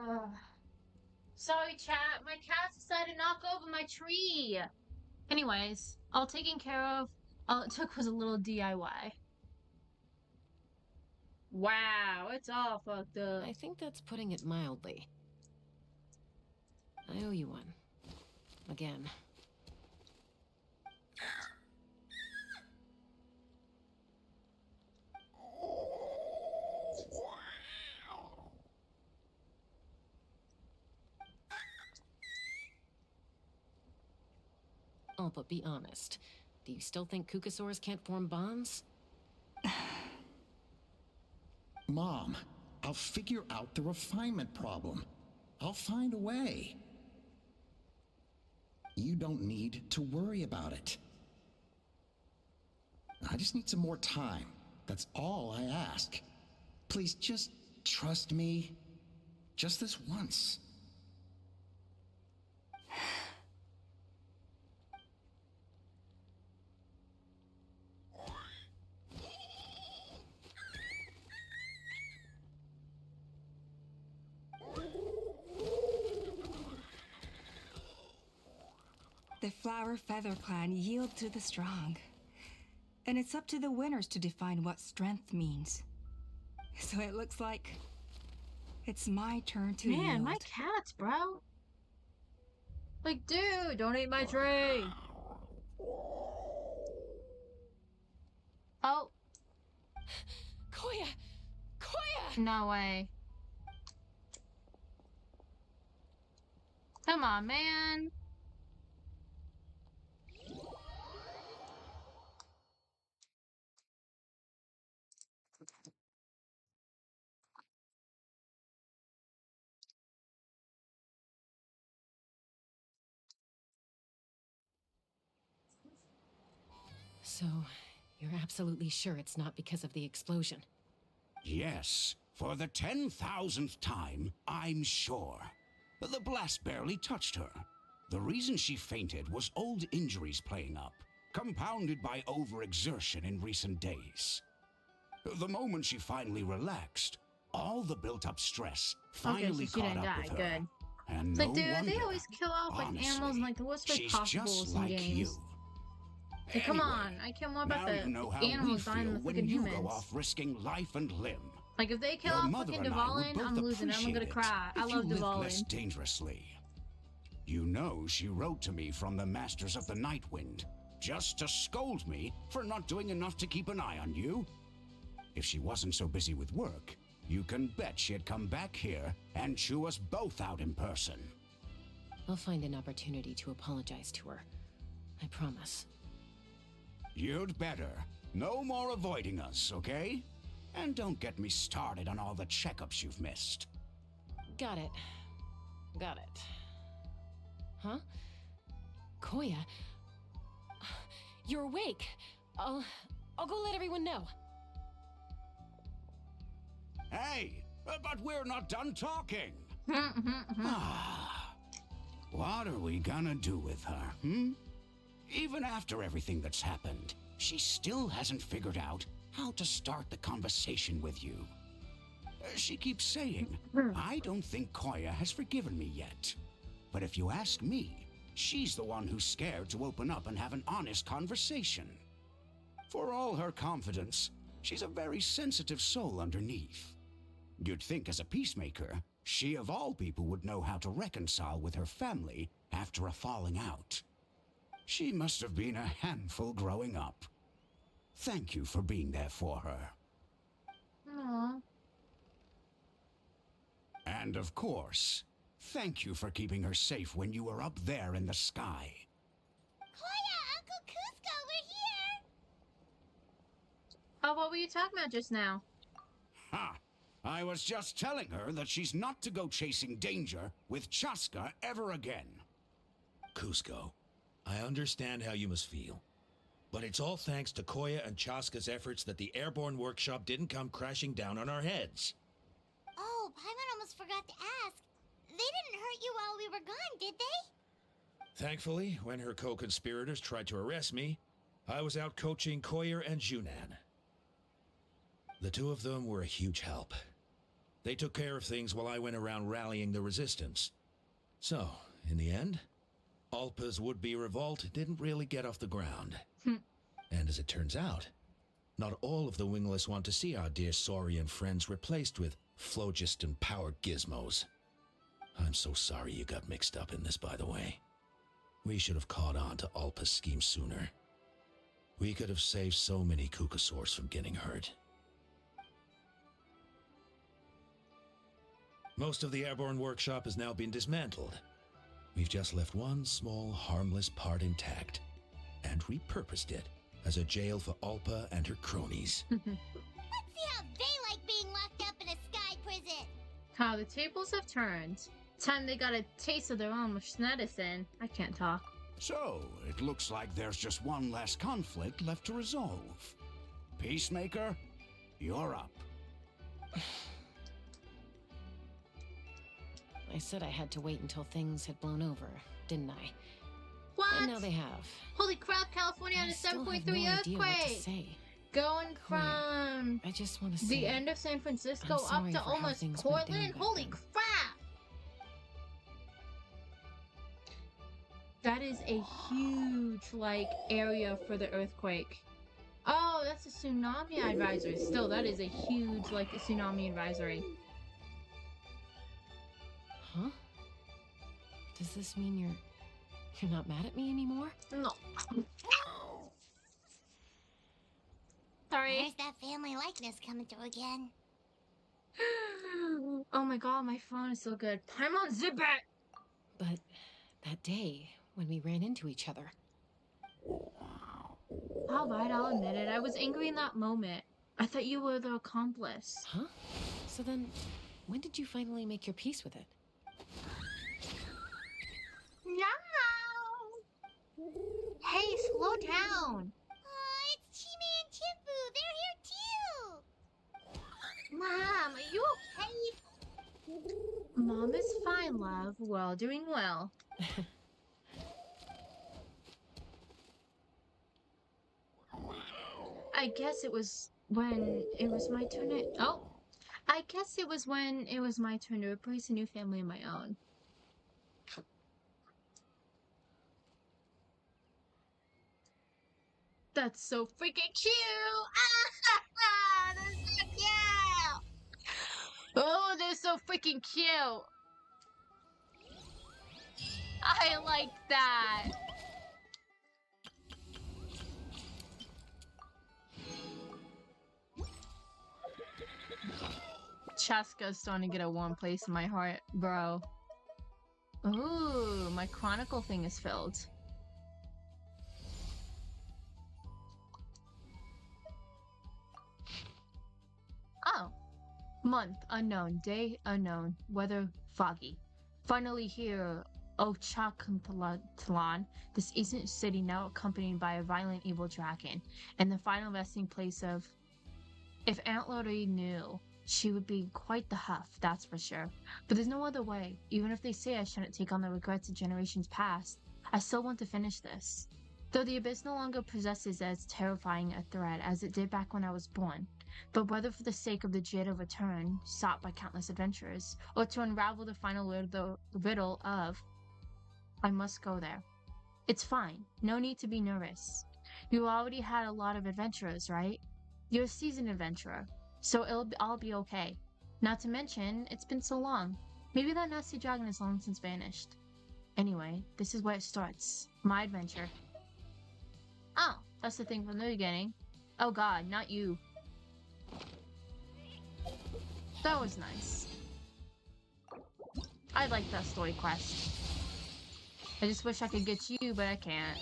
Ugh. Sorry, chat. My cat decided to knock over my tree. Anyways, all taken care of. All it took was a little DIY. Wow, it's all fucked up. I think that's putting it mildly. I owe you one. Again. I'll but be honest. Do you still think Kukasaurs can't form bonds? Mom, I'll figure out the refinement problem. I'll find a way. You don't need to worry about it. I just need some more time. That's all I ask. Please just trust me. Just this once. The Flower Feather Clan yield to the strong. And it's up to the winners to define what strength means. So it looks like it's my turn to yield. Man, my cats, bro. Like, dude, don't eat my tree. Oh. Koya! Koya! No way. Come on, man. So, you're absolutely sure it's not because of the explosion? Yes, for the 10,000th time, I'm sure. The blast barely touched her. The reason she fainted was old injuries playing up, compounded by overexertion in recent days. The moment she finally relaxed, all the built-up stress finally so she caught didn't up die. with her. Good. And It's no like, dude, wonder. they always kill off like Honestly, animals in like the worst way she's possible in just some like games. you. Like, come Anyway, on, I care more about now the you know how animals we dying feel than the when freaking you humans. go off risking life and limb. Like, if they kill Your off mother fucking and I would Deviant, both I'm losing. I'm appreciate gonna it cry. I if you love lived less Deviant. dangerously. You know she wrote to me from the Masters of the Night Wind, just to scold me for not doing enough to keep an eye on you. If she wasn't so busy with work, you can bet she'd come back here and chew us both out in person. I'll find an opportunity to apologize to her. I promise. You'd better. No more avoiding us, okay? And don't get me started on all the checkups you've missed. Got it. Got it. Huh? Koya? You're awake. I'll go let everyone know. Hey, but we're not done talking. What are we gonna do with her, Even after everything that's happened, she still hasn't figured out how to start the conversation with you. She keeps saying, I don't think Koya has forgiven me yet. But if you ask me, she's the one who's scared to open up and have an honest conversation. For all her confidence, she's a very sensitive soul underneath. You'd think as a peacemaker, she of all people would know how to reconcile with her family after a falling out. She must have been a handful growing up. Thank you for being there for her. Aww. And of course, thank you for keeping her safe when you were up there in the sky. Koya, Uncle Cusco, we're here! Oh, what were you talking about just now? Ha! I was just telling her that she's not to go chasing danger with Chasca ever again. Cusco, I understand how you must feel. But it's all thanks to Koya and Chasca's efforts that the airborne workshop didn't come crashing down on our heads. Oh, Paimon almost forgot to ask. They didn't hurt you while we were gone, did they? Thankfully, when her co-conspirators tried to arrest me, I was out coaching Koya and Junan. The two of them were a huge help. They took care of things while I went around rallying the resistance. So, in the end, Alpa's would-be revolt didn't really get off the ground. And as it turns out, not all of the wingless want to see our dear Saurian friends replaced with phlogiston-powered gizmos. I'm so sorry you got mixed up in this, by the way. We should have caught on to Alpa's scheme sooner. We could have saved so many Kukasaurs from getting hurt. Most of the airborne workshop has now been dismantled. We've just left one small, harmless part intact. and repurposed it as a jail for Alpa and her cronies. Let's see how they like being locked up in a sky prison. How the tables have turned. Time they got a taste of their own medicine. I can't talk. So, it looks like there's just one less conflict left to resolve. Peacemaker, you're up. I said I had to wait until things had blown over, didn't I? What? And now they have. Holy crap, California had a 7.3 earthquake! Going from I just want to say the end of San Francisco I'm up sorry to for how almost things went down Portland? back Holy then. crap! That is a huge, like, area for the earthquake. Oh, that's a tsunami advisory. Still, that is a huge, like, a tsunami advisory. Huh? Does this mean you're not mad at me anymore? No. Sorry. There's that family likeness coming through again. Oh my god, my phone is so good. Paimon, zip it! But that day, when we ran into each other. Alright, I'll admit it. I was angry in that moment. I thought you were the accomplice. Huh? So then, when did you finally make your peace with it? No! Hey, slow down! Oh, it's Chima and Chimpu. They're here too. Mom, are you okay? Mom is fine, love. We're all doing well. I guess it was when it was my turn to... Oh! I guess it was when it was my turn to replace a new family of my own. That's so freaking cute! Ah, that's so cute! Oh, they're so freaking cute! I like that! Chasca's starting to get a warm place in my heart, bro. Ooh, my chronicle thing is filled. Oh. Month unknown, day unknown, weather foggy. Finally here, Ochakantlan, this ancient city now accompanied by a violent evil dragon, and the final resting place of... If Aunt Lottie knew, she would be quite the huff, that's for sure. But there's no other way. Even if they say I shouldn't take on the regrets of generations past, I still want to finish this. Though the Abyss no longer possesses as terrifying a threat as it did back when I was born, but whether for the sake of the Jade of Return, sought by countless adventurers, or to unravel the final riddle of, I must go there. It's fine. No need to be nervous. You already had a lot of adventurers, right? You're a seasoned adventurer, so I'll be okay. Not to mention, it's been so long. Maybe that nasty dragon has long since vanished. Anyway, this is where it starts. My adventure. Oh, that's the thing from the beginning. Oh god, not you. That was nice. I like that story quest. I just wish I could get you, but I can't.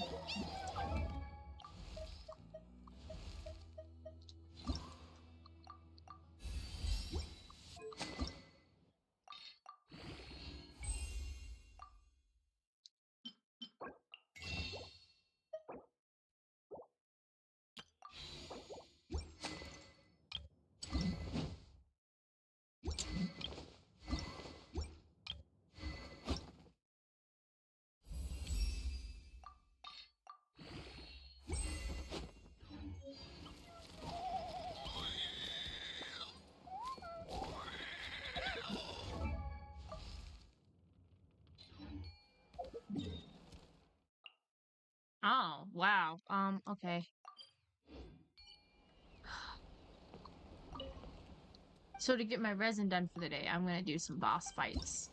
Oh, wow. Okay. So to get my resin done for the day, I'm gonna do some boss fights.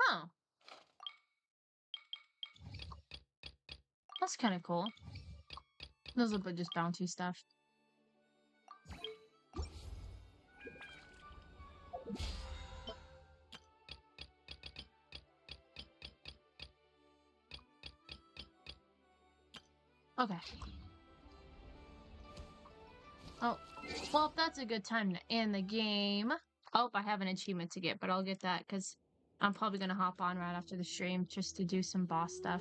Huh. That's kind of cool. Those are just bounty stuff. Okay. Oh, well, that's a good time to end the game. Oh, I have an achievement to get, but I'll get that because I'm probably going to hop on right after the stream just to do some boss stuff.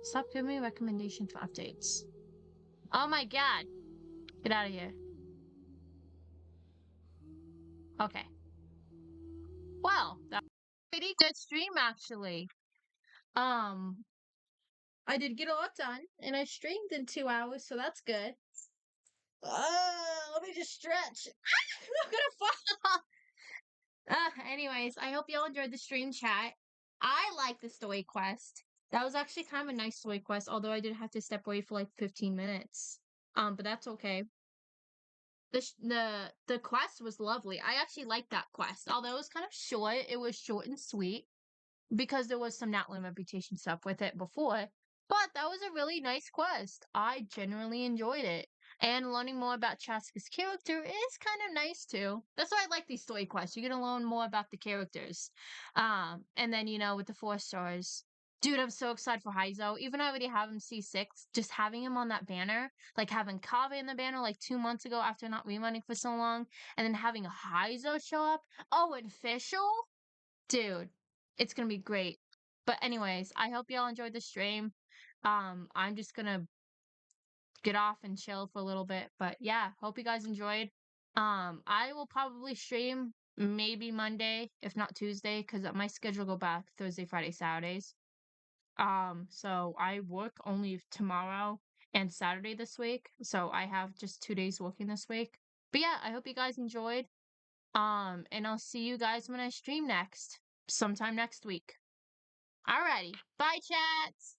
Stop giving me recommendations for updates. Oh my god! Get out of here. Okay. Well, that was a pretty good stream, actually. I did get a lot done, and I streamed in 2 hours, so that's good. Let me just stretch. I'm gonna fall. Anyways, I hope y'all enjoyed the stream chat. I like the story quest. That was actually kind of a nice story quest, although I did have to step away for like 15 minutes. But that's okay. The quest was lovely. I actually liked that quest. Although it was kind of short, it was short and sweet because there was some Natlan reputation stuff with it before. But that was a really nice quest. I generally enjoyed it. And learning more about Chasca's character is kind of nice too. That's why I like these story quests. You're gonna learn more about the characters. And then, you know, with the 4 stars. Dude, I'm so excited for Heizo. Even I already have him C6, just having him on that banner, like having Kave in the banner like 2 months ago after not rerunning for so long, and then having Heizo show up. Oh, and Fischl? Dude, it's gonna be great. But anyways, I hope y'all enjoyed the stream. I'm just gonna get off and chill for a little bit. But yeah, hope you guys enjoyed. I will probably stream maybe Monday, if not Tuesday, because my schedule go back Thursday, Friday, Saturdays. So I work only tomorrow and Saturday this week. So I have just 2 days working this week. But yeah, I hope you guys enjoyed. And I'll see you guys when I stream next, sometime next week. Alrighty. Bye, chats!